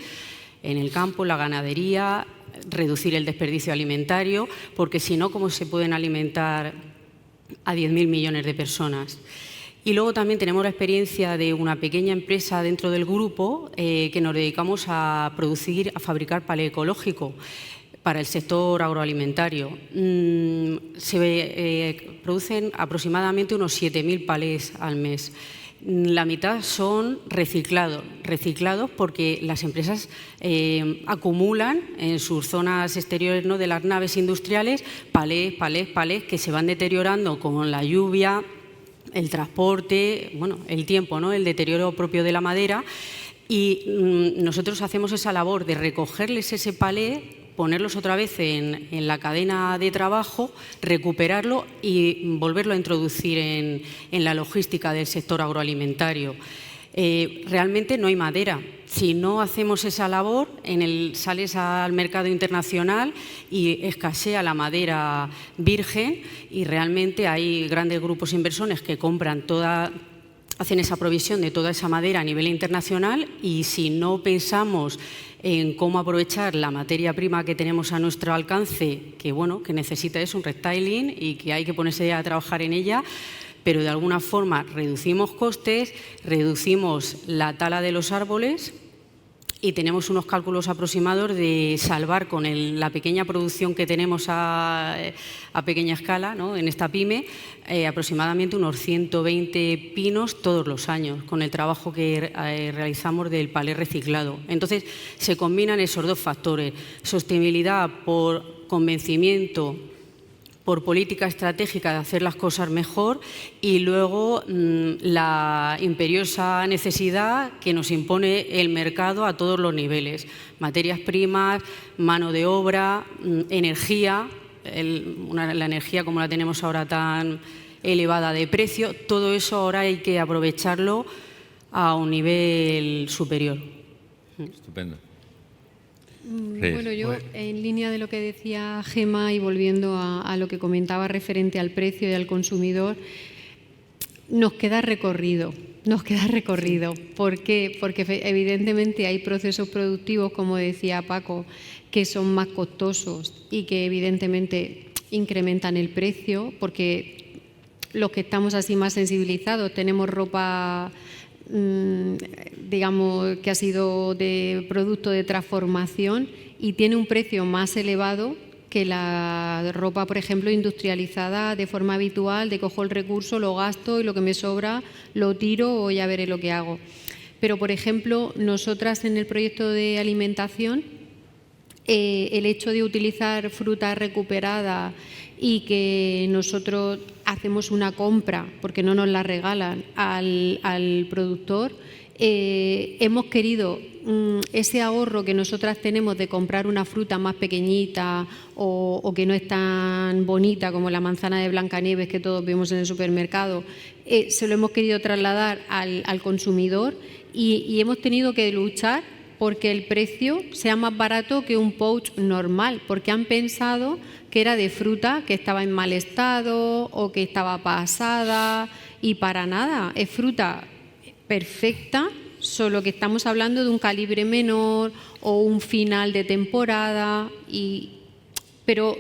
en el campo, la ganadería, reducir el desperdicio alimentario, porque si no, ¿cómo se pueden alimentar a 10.000 millones de personas? Y luego también tenemos la experiencia de una pequeña empresa dentro del grupo que nos dedicamos a fabricar palé ecológico para el sector agroalimentario. Se producen aproximadamente unos 7.000 palés al mes. la mitad son reciclados porque las empresas acumulan en sus zonas exteriores, ¿no?, de las naves industriales palés que se van deteriorando con la lluvia, el transporte, bueno, el tiempo, ¿no?, el deterioro propio de la madera. Y nosotros hacemos esa labor de recogerles ese palé, ponerlos otra vez en la cadena de trabajo, recuperarlo y volverlo a introducir en la logística del sector agroalimentario. Realmente no hay madera. Si no hacemos esa labor, sales al mercado internacional y escasea la madera virgen, y realmente hay grandes grupos inversores que compran hacen esa provisión de toda esa madera a nivel internacional, y si no pensamos en cómo aprovechar la materia prima que tenemos a nuestro alcance, que bueno, que necesita un restyling y que hay que ponerse a trabajar en ella, pero de alguna forma reducimos costes, reducimos la tala de los árboles, y tenemos unos cálculos aproximados de salvar con la pequeña producción que tenemos a pequeña escala, ¿no?, en esta pyme, aproximadamente unos 120 pinos todos los años, con el trabajo que realizamos del palé reciclado. Entonces, se combinan esos dos factores: sostenibilidad por convencimiento, por política estratégica de hacer las cosas mejor, y luego la imperiosa necesidad que nos impone el mercado a todos los niveles: materias primas, mano de obra, energía, la energía como la tenemos ahora tan elevada de precio. Todo eso ahora hay que aprovecharlo a un nivel superior. Estupendo. Bueno, yo en línea de lo que decía Gemma y volviendo a lo que comentaba referente al precio y al consumidor, nos queda recorrido. ¿Por qué? Porque evidentemente hay procesos productivos, como decía Paco, que son más costosos y que evidentemente incrementan el precio, porque los que estamos así más sensibilizados tenemos ropa, digamos, que ha sido de producto de transformación y tiene un precio más elevado que la ropa, por ejemplo, industrializada de forma habitual, de cojo el recurso, lo gasto y lo que me sobra lo tiro o ya veré lo que hago. Pero, por ejemplo, nosotras en el proyecto de alimentación, el hecho de utilizar fruta recuperada y que nosotros hacemos una compra, porque no nos la regalan, al productor, hemos querido ese ahorro que nosotras tenemos de comprar una fruta más pequeñita o que no es tan bonita como la manzana de Blancanieves que todos vemos en el supermercado, se lo hemos querido trasladar al consumidor, y hemos tenido que luchar porque el precio sea más barato que un pouch normal, porque han pensado que era de fruta que estaba en mal estado o que estaba pasada, y para nada, es fruta perfecta, solo que estamos hablando de un calibre menor o un final de temporada. Pero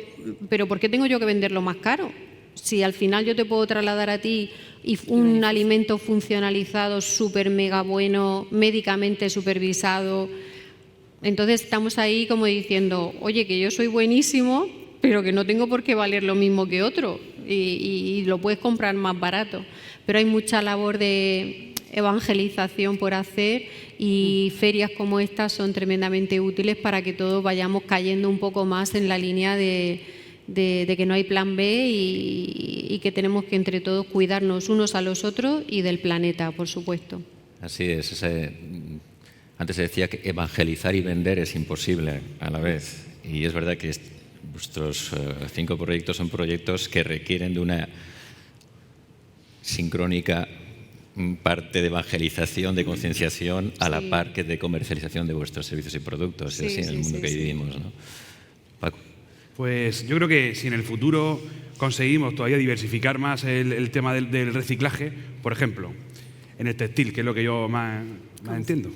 ¿por qué tengo yo que venderlo más caro? Si al final yo te puedo trasladar a ti un alimento funcionalizado, súper mega bueno, médicamente supervisado. Entonces estamos ahí como diciendo, oye, que yo soy buenísimo, pero que no tengo por qué valer lo mismo que otro, y lo puedes comprar más barato. Pero hay mucha labor de evangelización por hacer, y ferias como estas son tremendamente útiles para que todos vayamos cayendo un poco más en la línea de que no hay plan B y que tenemos que entre todos cuidarnos unos a los otros y del planeta, por supuesto. Así es. Antes se decía que evangelizar y vender es imposible a la vez. Y es verdad que vuestros 5 proyectos son proyectos que requieren de una sincrónica parte de evangelización, de concienciación, a la par que de comercialización de vuestros servicios y productos. Es así en el mundo que vivimos, ¿no? Paco. Pues yo creo que si en el futuro conseguimos todavía diversificar más el tema del reciclaje, por ejemplo, en el textil, que es lo que yo más entiendo.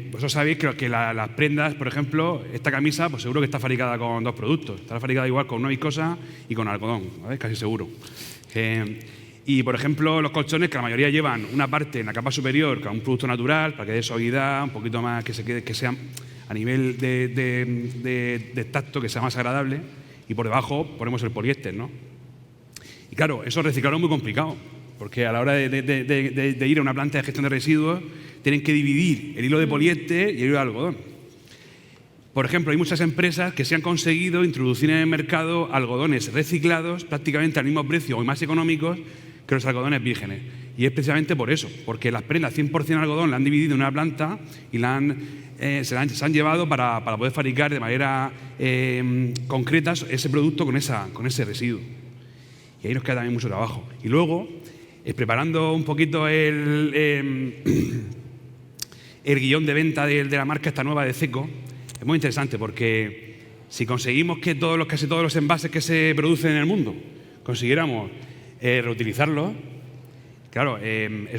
Vosotros sabéis que las prendas, por ejemplo, esta camisa, pues seguro que está fabricada con 2 productos. Está fabricada igual con una viscosa y con algodón, ¿sabes? Casi seguro. Y, por ejemplo, los colchones, que la mayoría llevan una parte en la capa superior, que es un producto natural, para que dé suavidad, un poquito más, que sea a nivel de tacto, que sea más agradable, y por debajo ponemos el poliéster, ¿no? Y claro, eso reciclarlo es muy complicado, porque a la hora de ir a una planta de gestión de residuos tienen que dividir el hilo de poliéster y el hilo de algodón. Por ejemplo, hay muchas empresas que se han conseguido introducir en el mercado algodones reciclados prácticamente al mismo precio o más económicos que los algodones vírgenes. Y es precisamente por eso, porque las prendas 100% algodón la han dividido en una planta y se han llevado para poder fabricar de manera concreta ese producto con ese residuo. Y ahí nos queda también mucho trabajo. Y luego, preparando un poquito el guión de venta de la marca esta nueva de Ceco, es muy interesante porque si conseguimos que casi todos los envases que se producen en el mundo consiguiéramos reutilizarlos, claro,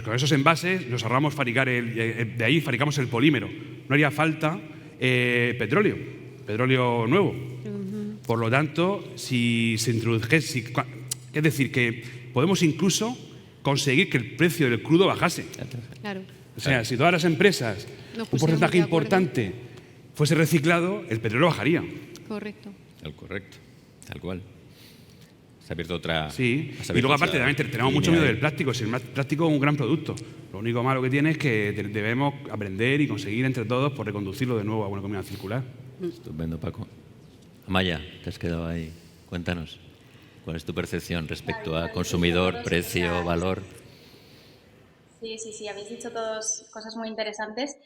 con esos envases nos ahorramos de ahí fabricamos el polímero. No haría falta petróleo nuevo. Por lo tanto, si se introdujese, es decir, que podemos incluso conseguir que el precio del crudo bajase. Claro. O sea, si todas las empresas, un porcentaje importante fuese reciclado, el petróleo bajaría. Correcto. Correcto, tal cual. Se ha abierto otra... Sí, y luego aparte también tenemos mucho miedo del plástico. Si el plástico es un gran producto. Lo único malo que tiene es que debemos aprender y conseguir entre todos por reconducirlo de nuevo a una economía circular. Estupendo, Paco. Amaya, te has quedado ahí. Cuéntanos, ¿cuál es tu percepción respecto a consumidor, precio, valor? Sí, habéis dicho todas cosas muy interesantes.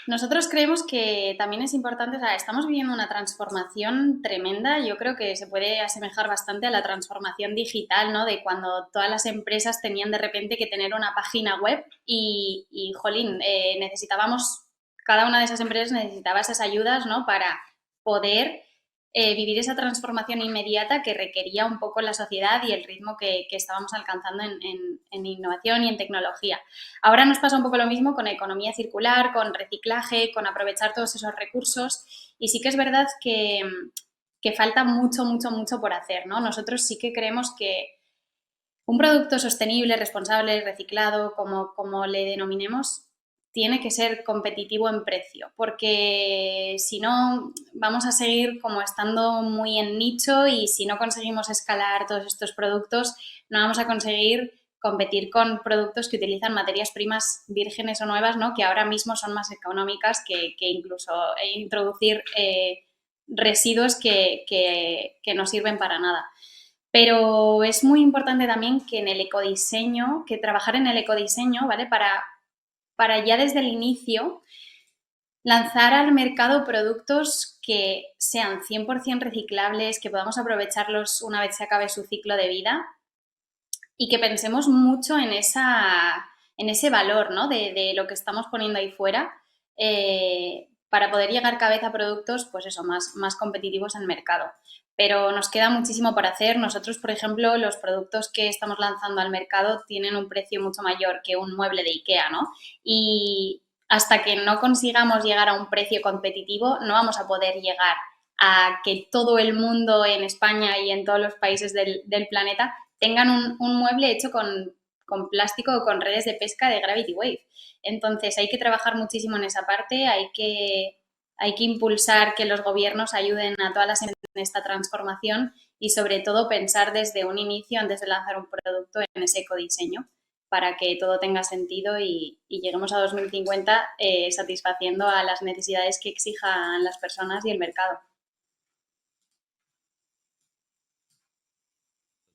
Nosotros creemos que también es importante, o sea, estamos viviendo una transformación tremenda. Yo creo que se puede asemejar bastante a la transformación digital, ¿no? De cuando todas las empresas tenían de repente que tener una página web y jolín, cada una de esas empresas necesitaba esas ayudas, ¿no? Para poder vivir esa transformación inmediata que requería un poco la sociedad y el ritmo que estábamos alcanzando en innovación y en tecnología. Ahora nos pasa un poco lo mismo con economía circular, con reciclaje, con aprovechar todos esos recursos, y sí que es verdad que falta mucho por hacer, ¿no? Nosotros sí que creemos que un producto sostenible, responsable, reciclado, como le denominemos, tiene que ser competitivo en precio, porque si no vamos a seguir como estando muy en nicho, y si no conseguimos escalar todos estos productos no vamos a conseguir competir con productos que utilizan materias primas vírgenes o nuevas, ¿no? Que ahora mismo son más económicas que incluso introducir residuos que no sirven para nada. Pero es muy importante también que trabajar en el ecodiseño, ¿vale? Para ya desde el inicio lanzar al mercado productos que sean 100% reciclables, que podamos aprovecharlos una vez se acabe su ciclo de vida, y que pensemos mucho en ese valor, ¿no? de lo que estamos poniendo ahí fuera, para poder llegar cada vez a productos, pues eso, más competitivos en el mercado. Pero nos queda muchísimo por hacer. Nosotros, por ejemplo, los productos que estamos lanzando al mercado tienen un precio mucho mayor que un mueble de IKEA, ¿no? Y hasta que no consigamos llegar a un precio competitivo, no vamos a poder llegar a que todo el mundo en España y en todos los países del planeta tengan un mueble hecho con plástico o con redes de pesca de Gravity Wave. Entonces, hay que trabajar muchísimo en esa parte, hay que impulsar que los gobiernos ayuden a todas las empresas en esta transformación, y sobre todo pensar desde un inicio, antes de lanzar un producto, en ese ecodiseño, para que todo tenga sentido y lleguemos a 2050 satisfaciendo a las necesidades que exijan las personas y el mercado.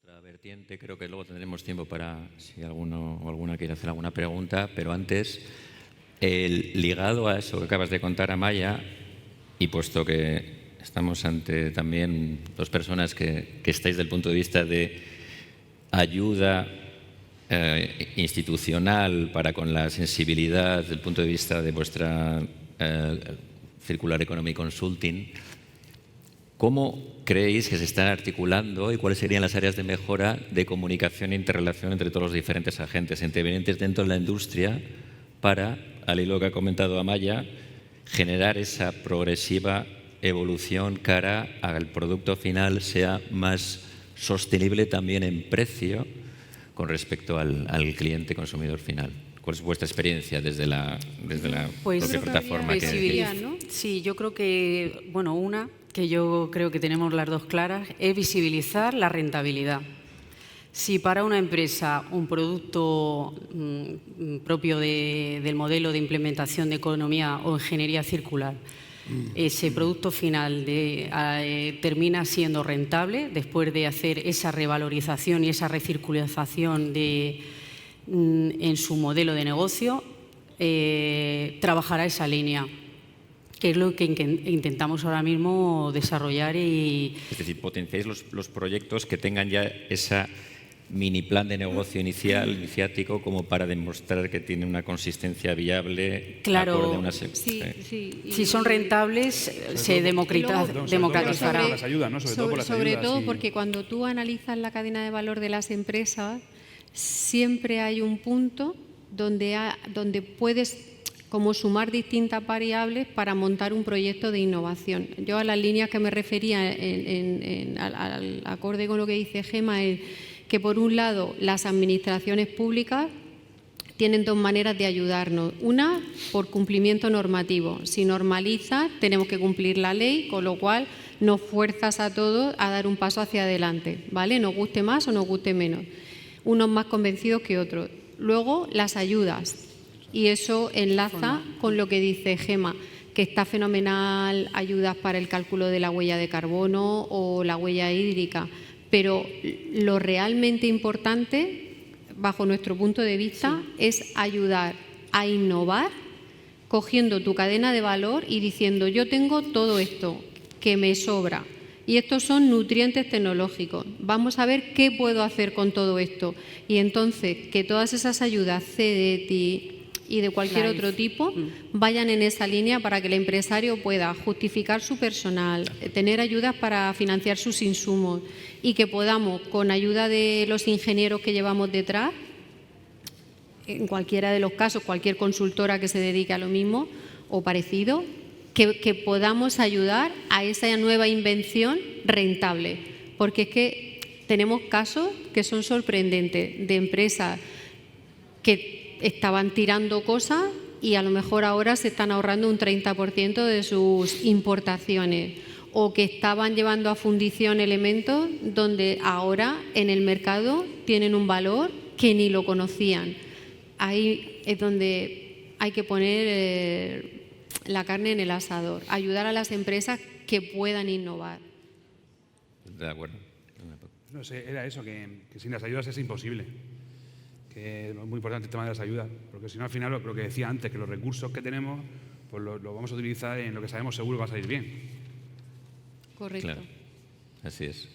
Otra vertiente, creo que luego tendremos tiempo para si alguno o alguna quiere hacer alguna pregunta, pero antes, ligado a eso que acabas de contar, Amaya, y puesto que estamos ante también dos personas que estáis del punto de vista de ayuda institucional para con la sensibilidad del punto de vista de vuestra Circular Economy Consulting, ¿cómo creéis que se está articulando y cuáles serían las áreas de mejora de comunicación e interrelación entre todos los diferentes agentes intervenientes dentro de la industria para, al hilo que ha comentado Amaya, generar esa progresiva evolución cara al producto final sea más sostenible también en precio con respecto al cliente consumidor final? ¿Cuál es vuestra experiencia desde la propia plataforma? ¿no? Sí, yo creo que, una que yo creo que tenemos las dos claras, es visibilizar la rentabilidad. Si para una empresa un producto propio del modelo de implementación de economía o ingeniería circular, ese producto final termina siendo rentable después de hacer esa revalorización y esa recirculación en su modelo de negocio, trabajará esa línea, que es lo que intentamos ahora mismo desarrollar. Es decir, potenciáis los proyectos que tengan ya esa mini plan de negocio iniciático como para demostrar que tiene una consistencia viable. Claro, si son rentables, se democratizará. Las ayudas, ¿no? Sobre todo porque cuando tú analizas la cadena de valor de las empresas, siempre hay un punto donde puedes como sumar distintas variables para montar un proyecto de innovación. Yo a las líneas que me refería al acorde con lo que dice Gemma es que, por un lado, las administraciones públicas tienen dos maneras de ayudarnos. Una, por cumplimiento normativo. Si normalizas, tenemos que cumplir la ley, con lo cual nos fuerzas a todos a dar un paso hacia adelante, ¿vale? Nos guste más o nos guste menos. Unos más convencidos que otros. Luego, las ayudas. Y eso enlaza con lo que dice Gemma, que está fenomenal, ayudas para el cálculo de la huella de carbono o la huella hídrica. Pero lo realmente importante, bajo nuestro punto de vista, es ayudar a innovar, cogiendo tu cadena de valor y diciendo: yo tengo todo esto que me sobra y estos son nutrientes tecnológicos. Vamos a ver qué puedo hacer con todo esto. Y entonces que todas esas ayudas CDTI y de cualquier otro tipo vayan en esa línea para que el empresario pueda justificar su personal, tener ayudas para financiar sus insumos y que podamos, con ayuda de los ingenieros que llevamos detrás, en cualquiera de los casos, cualquier consultora que se dedique a lo mismo o parecido, que podamos ayudar a esa nueva invención rentable. Porque es que tenemos casos que son sorprendentes de empresas que estaban tirando cosas y a lo mejor ahora se están ahorrando un 30% de sus importaciones, o que estaban llevando a fundición elementos donde ahora en el mercado tienen un valor que ni lo conocían. Ahí es donde hay que poner la carne en el asador, ayudar a las empresas que puedan innovar. De acuerdo. No sé, era eso, que sin las ayudas es imposible. Que es muy importante el tema de las ayudas, porque si no, al final, lo que decía antes, que los recursos que tenemos, pues lo vamos a utilizar en lo que sabemos seguro que va a salir bien. Correcto. Claro, así es.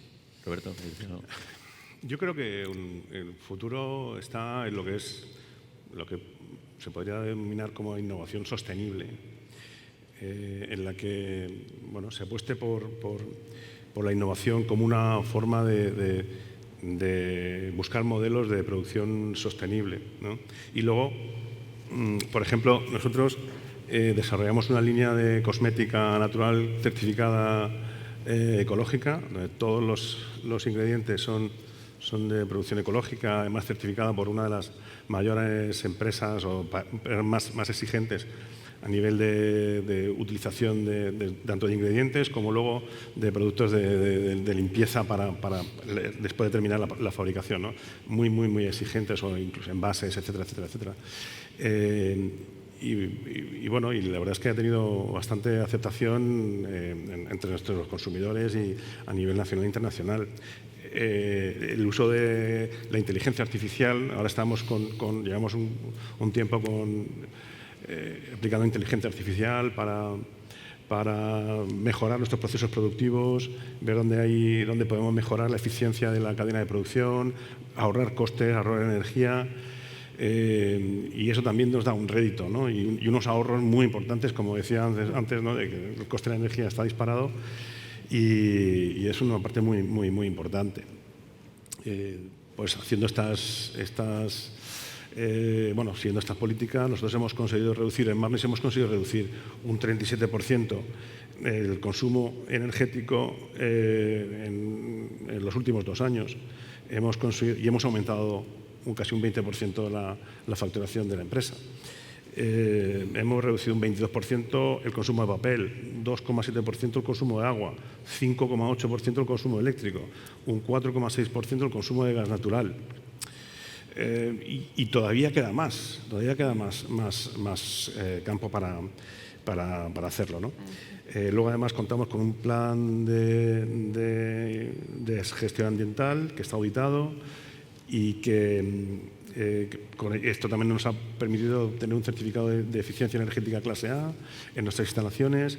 Roberto. Yo creo que el futuro está en lo que se podría denominar como innovación sostenible, en la que se apueste por la innovación como una forma de buscar modelos de producción sostenible, ¿no? Y luego, por ejemplo, nosotros desarrollamos una línea de cosmética natural certificada ecológica, donde todos los ingredientes son de producción ecológica, además certificada por una de las mayores empresas o más exigentes a nivel de utilización tanto de ingredientes como luego de productos de limpieza para después de terminar la fabricación, ¿no? Muy exigentes, o incluso envases, etcétera. Y la verdad es que ha tenido bastante aceptación entre nuestros consumidores y a nivel nacional e internacional. El uso de la inteligencia artificial, ahora llevamos un tiempo aplicando inteligencia artificial para mejorar nuestros procesos productivos, ver dónde podemos mejorar la eficiencia de la cadena de producción, ahorrar costes, ahorrar energía. Y eso también nos da un rédito, ¿no? y unos ahorros muy importantes, como decía antes, ¿no? De que el coste de la energía está disparado y es una parte muy importante. Pues siguiendo estas políticas, nosotros hemos conseguido reducir, en Marnes hemos conseguido reducir un 37% el consumo energético en los últimos 2 años. Hemos aumentado casi un 20% la facturación de la empresa. hemos reducido un 22% el consumo de papel, 2,7% el consumo de agua, 5,8% el consumo eléctrico, un 4,6% el consumo de gas natural. Y todavía queda más campo para hacerlo, ¿no? Luego, además, contamos con un plan de gestión ambiental que está auditado y que esto también nos ha permitido tener un certificado de eficiencia energética clase A en nuestras instalaciones.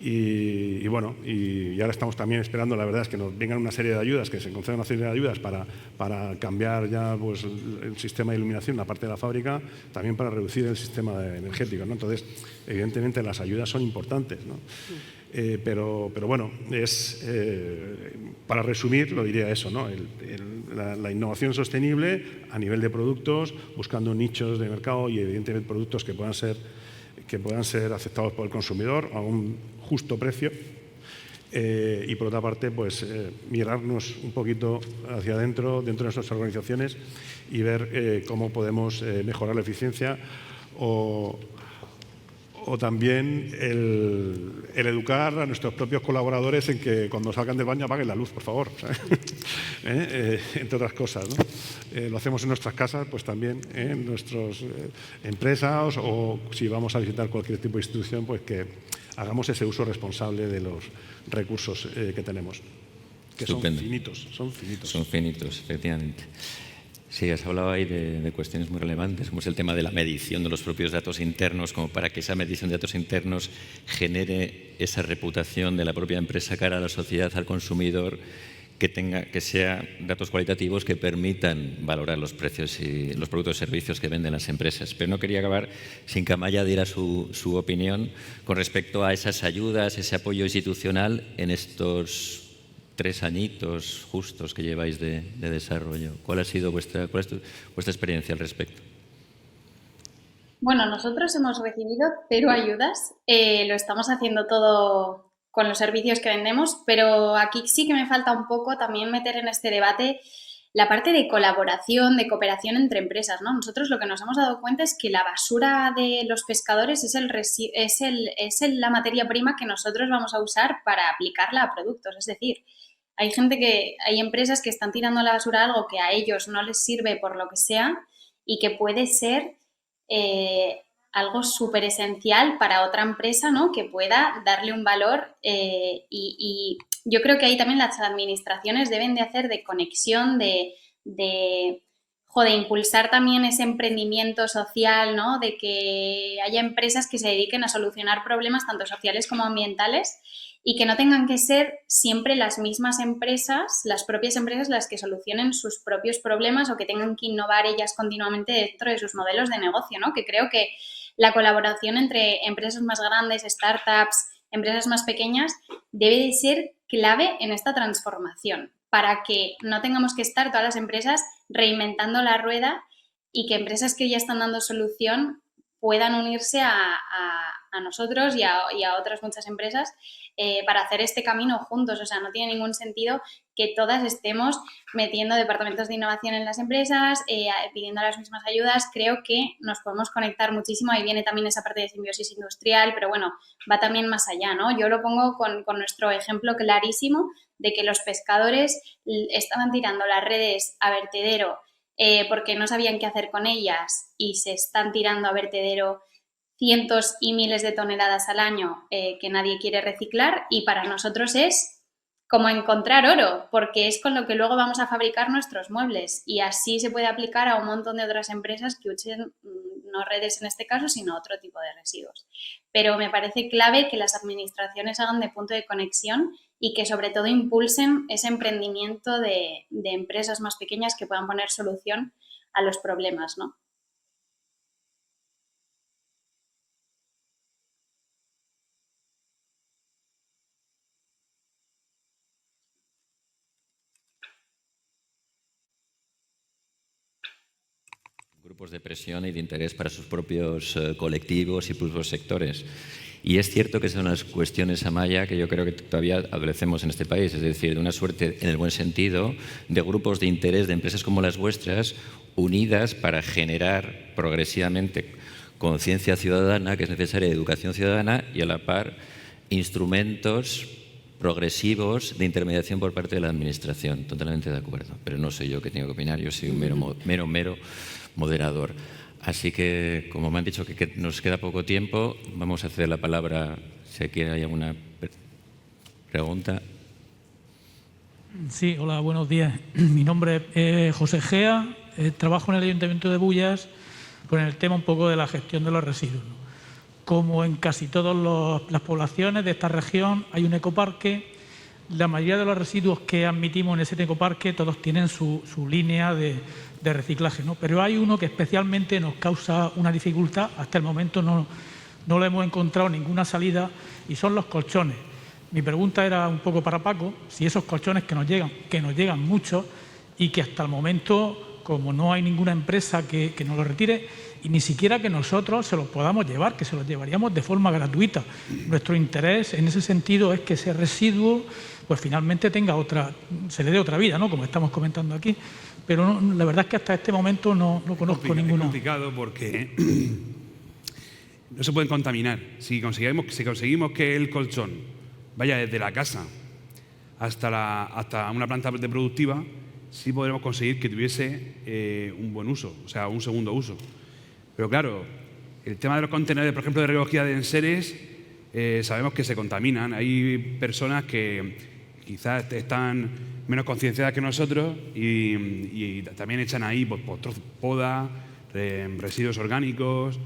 Y bueno, y ahora estamos también esperando, la verdad es que nos vengan una serie de ayudas, que se concedan una serie de ayudas para cambiar ya pues, el sistema de iluminación, la parte de la fábrica, también para reducir el sistema energético, ¿no? Entonces, evidentemente las ayudas son importantes, ¿no? Pero bueno, para resumir, lo diría eso, ¿no? La innovación sostenible a nivel de productos, buscando nichos de mercado y evidentemente productos que puedan ser aceptados por el consumidor a un justo precio, y por otra parte pues mirarnos un poquito hacia adentro, dentro de nuestras organizaciones, y ver cómo podemos mejorar la eficiencia o también el educar a nuestros propios colaboradores en que cuando salgan del baño apaguen la luz, por favor, entre otras cosas, ¿no? Lo hacemos en nuestras casas, pues también en nuestras empresas, o si vamos a visitar cualquier tipo de institución, pues que hagamos ese uso responsable de los recursos que tenemos, que Estupendo. son finitos. Son finitos, efectivamente. Sí, has hablado ahí de cuestiones muy relevantes, como es el tema de la medición de los propios datos internos, como para que esa medición de datos internos genere esa reputación de la propia empresa cara a la sociedad, al consumidor, que sea datos cualitativos que permitan valorar los precios y los productos y servicios que venden las empresas. Pero no quería acabar sin que Amaya diera su opinión con respecto a esas ayudas, ese apoyo institucional en estos 3 añitos justos que lleváis de desarrollo. ¿Cuál ha sido vuestra experiencia al respecto? Bueno, nosotros hemos recibido 0 ayudas. Lo estamos haciendo todo con los servicios que vendemos, pero aquí sí que me falta un poco también meter en este debate la parte de colaboración, de cooperación entre empresas, ¿no? Nosotros lo que nos hemos dado cuenta es que la basura de los pescadores es la materia prima que nosotros vamos a usar para aplicarla a productos. Es decir, hay empresas que están tirando a la basura algo que a ellos no les sirve por lo que sea y que puede ser algo súper esencial para otra empresa, ¿no? Que pueda darle un valor, y yo creo que ahí también las administraciones deben de hacer de conexión, de impulsar también ese emprendimiento social, ¿no? De que haya empresas que se dediquen a solucionar problemas tanto sociales como ambientales y que no tengan que ser siempre las mismas empresas, las propias empresas, las que solucionen sus propios problemas o que tengan que innovar ellas continuamente dentro de sus modelos de negocio, ¿no? Que creo que la colaboración entre empresas más grandes, startups, empresas más pequeñas, debe de ser clave en esta transformación para que no tengamos que estar todas las empresas reinventando la rueda y que empresas que ya están dando solución puedan unirse a nosotros y a otras muchas empresas para hacer este camino juntos. O sea, no tiene ningún sentido que todas estemos metiendo departamentos de innovación en las empresas, pidiendo las mismas ayudas. Creo que nos podemos conectar muchísimo. Ahí viene también esa parte de simbiosis industrial, pero bueno, va también más allá, ¿no? Yo lo pongo con nuestro ejemplo clarísimo de que los pescadores estaban tirando las redes a vertedero porque no sabían qué hacer con ellas y se están tirando a vertedero cientos y miles de toneladas al año que nadie quiere reciclar, y para nosotros es como encontrar oro, porque es con lo que luego vamos a fabricar nuestros muebles, y así se puede aplicar a un montón de otras empresas que usen no redes en este caso, sino otro tipo de residuos. Pero me parece clave que las administraciones hagan de punto de conexión y que sobre todo impulsen ese emprendimiento de empresas más pequeñas que puedan poner solución a los problemas, ¿no? Grupos de presión y de interés para sus propios colectivos y propios sectores. Y es cierto que son unas cuestiones, Amaya, que yo creo que todavía adolecemos en este país, es decir, de una suerte, en el buen sentido, de grupos de interés de empresas como las vuestras, unidas para generar progresivamente conciencia ciudadana, que es necesaria, educación ciudadana, y a la par instrumentos progresivos de intermediación por parte de la Administración. Totalmente de acuerdo, pero no soy yo que tengo que opinar, yo soy un mero moderador. Así que, como me han dicho que nos queda poco tiempo, vamos a ceder la palabra si hay alguna pregunta. Sí, hola, buenos días. Mi nombre es José Gea, trabajo en el Ayuntamiento de Bullas con el tema un poco de la gestión de los residuos. Como en casi todas las poblaciones de esta región hay un ecoparque, la mayoría de los residuos que admitimos en ese ecoparque todos tienen su línea de reciclaje, ¿no? Pero hay uno que especialmente nos causa una dificultad, hasta el momento no le hemos encontrado ninguna salida, y son los colchones. Mi pregunta era un poco para Paco, si esos colchones que nos llegan mucho y que hasta el momento, como no hay ninguna empresa que nos los retire, y ni siquiera que nosotros se los podamos llevar, que se los llevaríamos de forma gratuita. Nuestro interés en ese sentido es que ese residuo pues finalmente se le dé otra vida, ¿no? Como estamos comentando aquí. Pero la verdad es que hasta este momento no conozco ninguno. Es complicado porque no se pueden contaminar. Si conseguimos que el colchón vaya desde la casa hasta una planta de productiva, sí podremos conseguir que tuviese un buen uso, o sea, un segundo uso. Pero claro, el tema de los contenedores, por ejemplo, de recogida de enseres, sabemos que se contaminan. Hay personas que quizás están menos concienciadas que nosotros y también echan ahí poda, residuos orgánicos,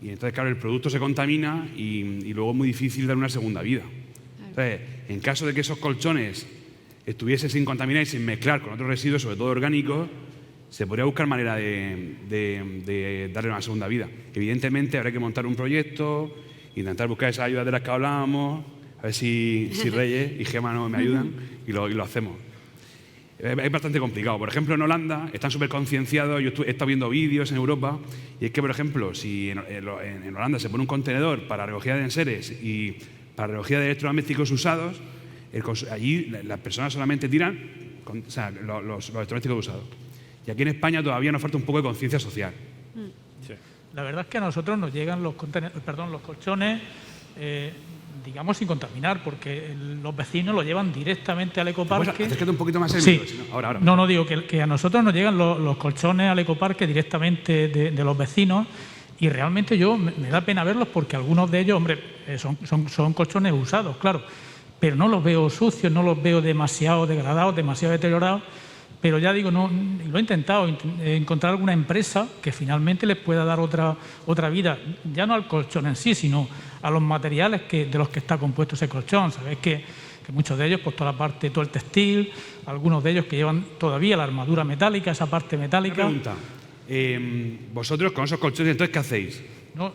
y entonces, claro, el producto se contamina y luego es muy difícil dar una segunda vida. Entonces, en caso de que esos colchones estuviesen sin contaminar y sin mezclar con otros residuos, sobre todo orgánicos, se podría buscar manera de darle una segunda vida. Evidentemente habrá que montar un proyecto, intentar buscar esas ayudas de las que hablábamos, a ver si Reyes y Gemma me ayudan y lo hacemos. Es bastante complicado. Por ejemplo, en Holanda están súper concienciados. Yo he estado viendo vídeos en Europa y es que, por ejemplo, si en Holanda se pone un contenedor para recogida de enseres y para recogida de electrodomésticos usados, allí las personas solamente tiran los electrodomésticos usados. Y aquí en España todavía nos falta un poco de conciencia social. Sí. La verdad es que a nosotros nos llegan los colchones, digamos, sin contaminar, porque los vecinos lo llevan directamente al ecoparque. Acércate un poquito más el sí. micro, ahora. No, digo que a nosotros nos llegan los colchones al ecoparque directamente de los vecinos, y realmente me da pena verlos porque algunos de ellos, hombre, son colchones usados, claro, pero no los veo sucios, no los veo demasiado degradados, demasiado deteriorados. Pero ya digo, lo he intentado, encontrar alguna empresa que finalmente les pueda dar otra vida, ya no al colchón en sí, sino a los materiales de los que está compuesto ese colchón. Sabéis que muchos de ellos, pues todo el textil, algunos de ellos que llevan todavía la armadura metálica, esa parte metálica. Una pregunta, vosotros con esos colchones, entonces, ¿qué hacéis? No,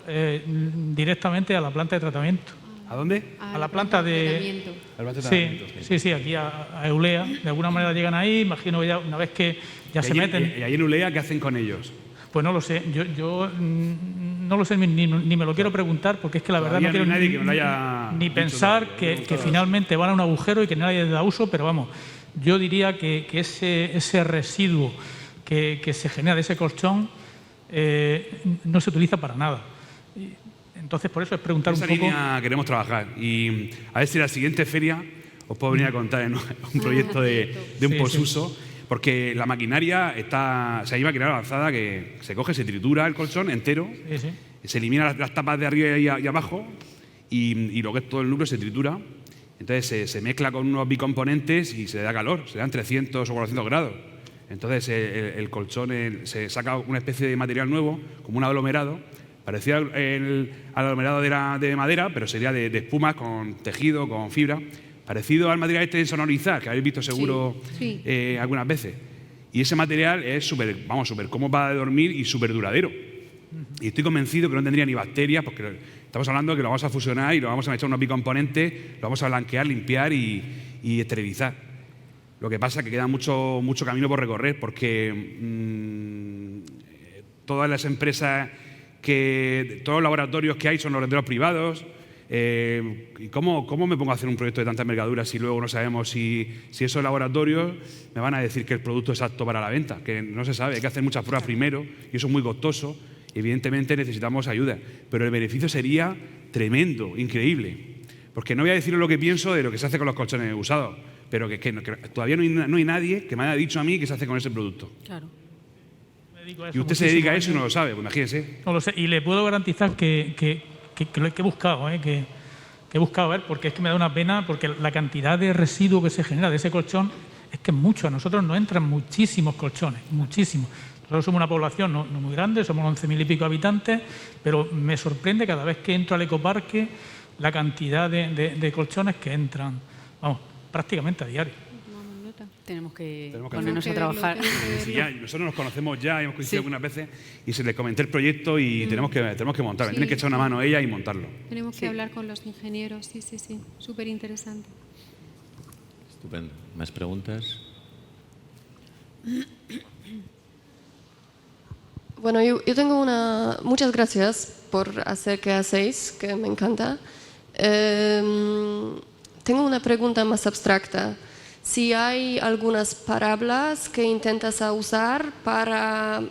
directamente a la planta de tratamiento. ¿A dónde? A la planta de tratamiento. Sí, aquí a Eulea. De alguna manera llegan ahí, imagino ya una vez que ya se meten. ¿Y ahí en Eulea qué hacen con ellos? Pues no lo sé. Yo no lo sé ni me lo quiero preguntar, porque es que la verdad no quiero ni pensar que finalmente van a un agujero y que nadie le da uso, pero vamos, yo diría que ese residuo que se genera de ese colchón no se utiliza para nada. Entonces, por eso es preguntar un poco. Esa línea queremos trabajar y a ver si la siguiente feria os puedo venir a contar en un proyecto de un posuso, porque la maquinaria hay maquinaria avanzada que se coge, se tritura el colchón entero, se eliminan las tapas de arriba y abajo y lo que es todo el núcleo se tritura. Entonces se mezcla con unos bicomponentes y se le da calor, se le dan 300 o 400 grados. Entonces el colchón se saca una especie de material nuevo, como un aglomerado, parecido al aglomerado de madera, pero sería de espumas con tejido, con fibra, parecido al material de sonorizar, que habéis visto seguro algunas veces. Y ese material es súper cómodo para dormir y súper duradero. Y estoy convencido que no tendría ni bacterias, porque estamos hablando de que lo vamos a fusionar y lo vamos a echar unos bicomponentes, lo vamos a blanquear, limpiar y esterilizar. Lo que pasa es que queda mucho camino por recorrer, porque todas las empresas, todos los laboratorios que hay son laboratorios privados. ¿Y cómo me pongo a hacer un proyecto de tanta envergadura si luego no sabemos si esos laboratorios me van a decir que el producto es apto para la venta? Que no se sabe, hay que hacer muchas pruebas primero y eso es muy costoso evidentemente necesitamos ayuda, pero el beneficio sería tremendo, increíble. Porque no voy a decir lo que pienso de lo que se hace con los colchones usados, pero que todavía no hay nadie que me haya dicho a mí qué se hace con ese producto. Claro. Y usted se dedica a eso y no lo sabe, pues imagínese. No lo sé, y le puedo garantizar que lo he buscado, que he buscado ver, porque es que me da una pena, porque la cantidad de residuo que se genera de ese colchón es que es mucho. A nosotros nos entran muchísimos colchones, muchísimos. Nosotros somos una población no muy grande, somos 11.000 y pico habitantes, pero me sorprende cada vez que entro al ecoparque la cantidad de colchones que entran, vamos, prácticamente a diario. Tenemos que Tenemos ponernos a trabajar. Sí, ya, nosotros nos conocemos ya, hemos coincidido algunas veces y se les comenté el proyecto y tenemos que montarlo. Sí. Tienen que echar una mano a ella y montarlo. Tenemos que hablar con los ingenieros, sí, súper interesante. Estupendo. ¿Más preguntas? Bueno, yo tengo muchas gracias por hacer que hacéis, que me encanta. Tengo una pregunta más abstracta. Si hay algunas palabras que intentas usar para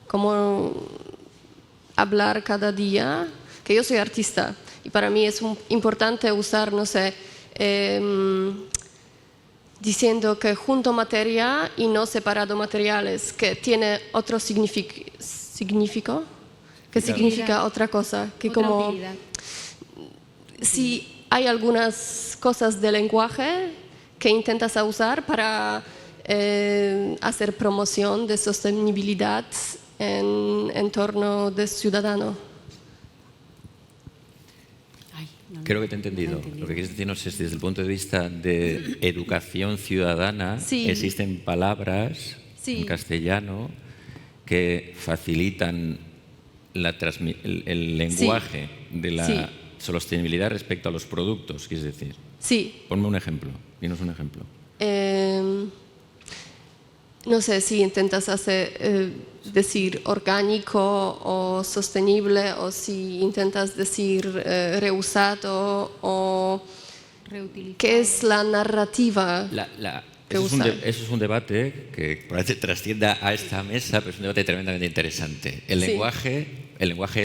como hablar cada día, que yo soy artista y para mí es importante usar, no sé, diciendo que junto materia y no separado materiales, que tiene otro significado, que significa otra cosa, que Otra como habilidad. si hay algunas cosas de lenguaje que intentas usar para hacer promoción de sostenibilidad en entorno de ciudadano. Creo que te he entendido. Lo que quieres decirnos es, desde el punto de vista de educación ciudadana, Sí. existen palabras Sí. en castellano que facilitan el lenguaje de la Sí. sostenibilidad respecto a los productos, quieres decir. Sí. Ponme un ejemplo, dinos un ejemplo. No sé si intentas decir orgánico o sostenible, o si intentas decir reusado, o Reutilizar. qué es la narrativa. Eso es un debate que probablemente trascienda a esta mesa, pero es un debate tremendamente interesante. El Sí. lenguaje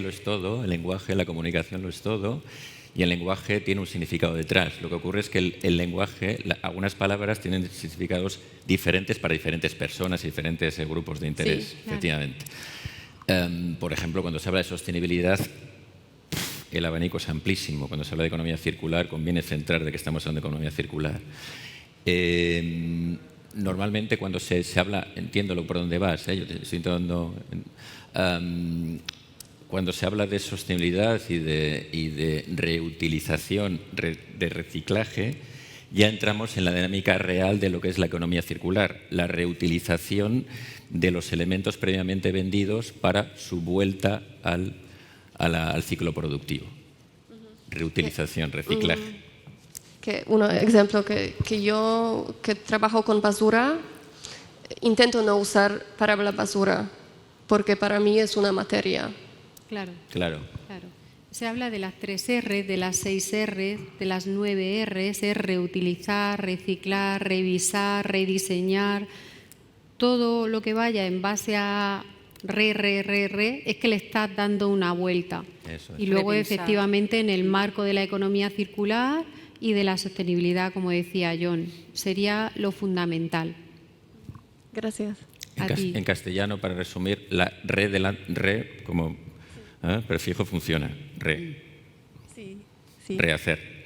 lo es todo, el lenguaje, la comunicación lo es todo, y el lenguaje tiene un significado detrás. Lo que ocurre es que el lenguaje, algunas palabras tienen significados diferentes para diferentes personas y diferentes grupos de interés, Sí, claro. efectivamente. Por ejemplo, cuando se habla de sostenibilidad, el abanico es amplísimo. Cuando se habla de economía circular, conviene centrar de que estamos hablando de economía circular. Normalmente cuando se habla, entiendo por dónde vas, yo te estoy intentando... cuando se habla de sostenibilidad y de reutilización, de reciclaje, ya entramos en la dinámica real de lo que es la economía circular, la reutilización de los elementos previamente vendidos para su vuelta al ciclo productivo. Reutilización, reciclaje. Un ejemplo que yo que trabajo con basura, intento no usar palabra basura, porque para mí es una materia. Claro. Claro. Se habla de las 3 R, de las 6 R, de las 9 R, es reutilizar, reciclar, revisar, rediseñar. Todo lo que vaya en base a es que le estás dando una vuelta. Eso es. Y luego, Repensar. efectivamente, en el marco de la economía circular y de la sostenibilidad, como decía John, sería lo fundamental. Gracias. A ti. En castellano, para resumir, la re como prefijo funciona. Sí. Rehacer.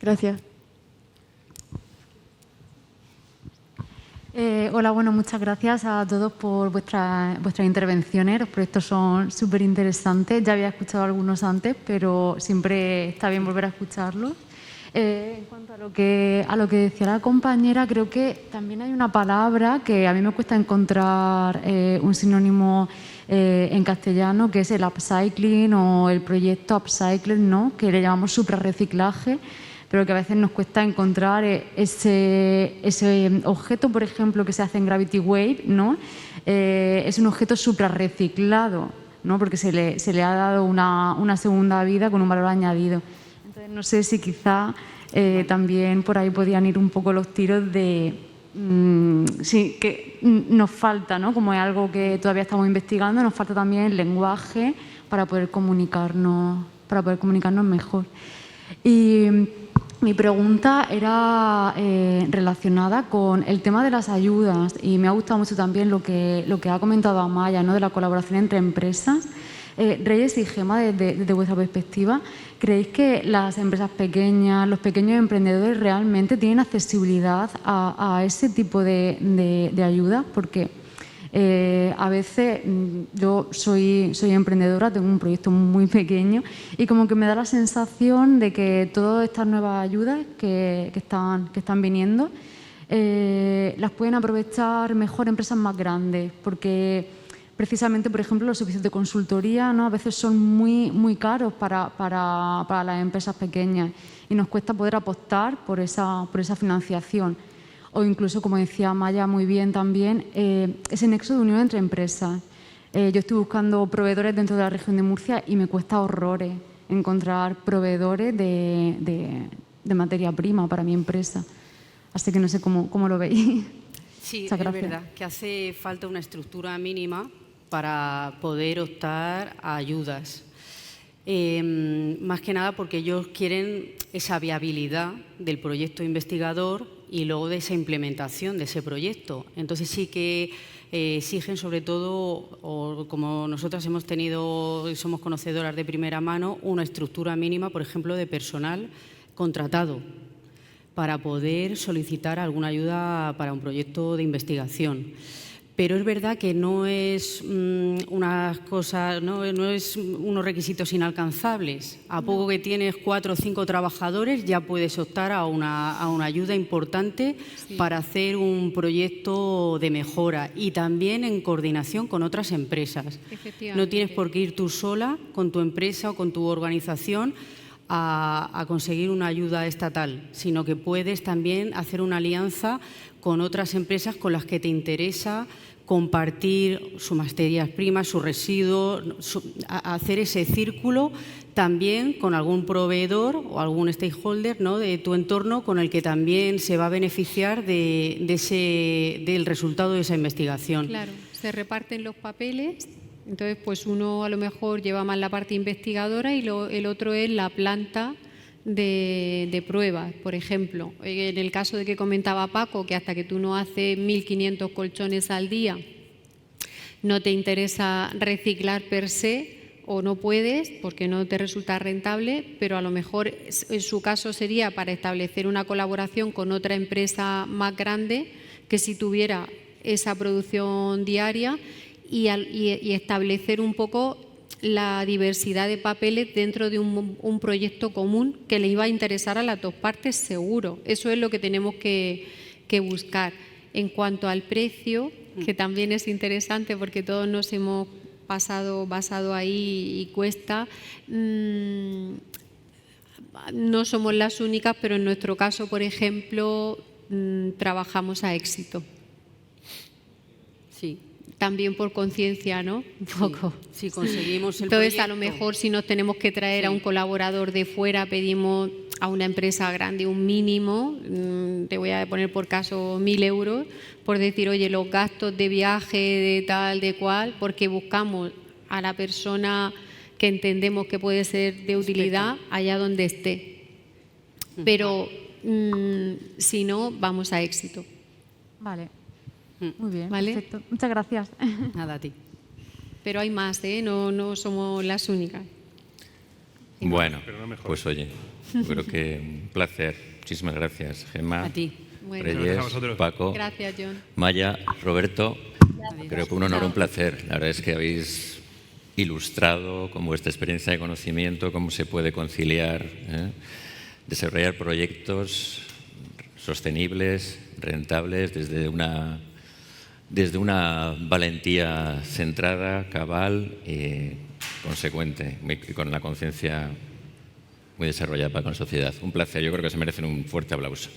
Gracias. Hola, bueno, muchas gracias a todos por vuestras intervenciones. Los proyectos son súper interesantes. Ya había escuchado algunos antes, pero siempre está bien volver a escucharlos. En cuanto a lo que decía la compañera, creo que también hay una palabra que a mí me cuesta encontrar un sinónimo en castellano, que es el upcycling o el proyecto upcycling, ¿no? Que le llamamos suprarreciclaje, pero que a veces nos cuesta encontrar ese objeto, por ejemplo, que se hace en Gravity Wave, ¿no? Es un objeto suprarreciclado, ¿no? Porque se le ha dado una segunda vida con un valor añadido. Entonces, no sé si quizá también por ahí podían ir un poco los tiros de sí, que nos falta, ¿no? Como es algo que todavía estamos investigando, nos falta también el lenguaje para poder comunicarnos mejor. Y mi pregunta era relacionada con el tema de las ayudas, y me ha gustado mucho también lo que ha comentado Amaya, ¿no? De la colaboración entre empresas. Reyes y Gemma, desde vuestra perspectiva, ¿creéis que las empresas pequeñas, los pequeños emprendedores realmente tienen accesibilidad a ese tipo de ayuda? Porque a veces yo soy emprendedora, tengo un proyecto muy pequeño y como que me da la sensación de que todas estas nuevas ayudas que están viniendo las pueden aprovechar mejor empresas más grandes, porque precisamente, por ejemplo, los servicios de consultoría, ¿no? A veces son muy caros para las empresas pequeñas y nos cuesta poder apostar por esa financiación. O incluso, como decía Maya muy bien también, ese nexo de unión entre empresas. Yo estoy buscando proveedores dentro de la región de Murcia y me cuesta horrores encontrar proveedores de materia prima para mi empresa. Así que no sé cómo lo veis. Sí, es verdad que hace falta una estructura mínima para poder optar a ayudas. Más que nada porque ellos quieren esa viabilidad del proyecto investigador y luego de esa implementación de ese proyecto. Entonces sí que exigen sobre todo, o como nosotras hemos tenido y somos conocedoras de primera mano, una estructura mínima, por ejemplo, de personal contratado para poder solicitar alguna ayuda para un proyecto de investigación. Pero es verdad que no es unas cosas, no es unos requisitos inalcanzables. A poco que tienes 4 o 5 trabajadores ya puedes optar a una ayuda importante para hacer un proyecto de mejora y también en coordinación con otras empresas. No tienes por qué ir tú sola con tu empresa o con tu organización a conseguir una ayuda estatal, sino que puedes también hacer una alianza con otras empresas con las que te interesa compartir sus materias primas, sus residuos, hacer ese círculo también con algún proveedor o algún stakeholder, ¿no?, de tu entorno con el que también se va a beneficiar del resultado de esa investigación. Claro, se reparten los papeles. Entonces, pues uno a lo mejor lleva más la parte investigadora y el otro es la planta de pruebas. Por ejemplo, en el caso de que comentaba Paco, que hasta que tú no haces 1.500 colchones al día no te interesa reciclar per se o no puedes porque no te resulta rentable, pero a lo mejor en su caso sería para establecer una colaboración con otra empresa más grande que si tuviera esa producción diaria y establecer un poco la diversidad de papeles dentro de un proyecto común que le iba a interesar a las dos partes seguro. Eso es lo que tenemos que buscar. En cuanto al precio, que también es interesante porque todos nos hemos basado ahí y cuesta, no somos las únicas, pero en nuestro caso, por ejemplo, trabajamos a éxito. Sí. También por conciencia, ¿no? Un poco. Si conseguimos el Entonces, proyecto. a lo mejor si nos tenemos que traer a un colaborador de fuera, pedimos a una empresa grande un mínimo, te voy a poner por caso 1.000 euros, por decir, oye, los gastos de viaje, de tal, de cual, porque buscamos a la persona que entendemos que puede ser de utilidad allá donde esté. Pero si no, vamos a éxito. Vale. Muy bien, ¿vale? Perfecto. Muchas gracias. Nada, a ti. Pero hay más, no somos las únicas. Bueno, pues oye, yo creo que un placer. Muchísimas gracias, Gemma. A ti. Bueno. Reyes, Paco, Gracias, John. Maya, Roberto. Creo que un honor, un placer. La verdad es que habéis ilustrado con vuestra experiencia de conocimiento cómo se puede conciliar, desarrollar proyectos sostenibles, rentables, desde una valentía centrada, cabal y consecuente, y con la conciencia muy desarrollada para con la sociedad. Un placer, yo creo que se merecen un fuerte aplauso.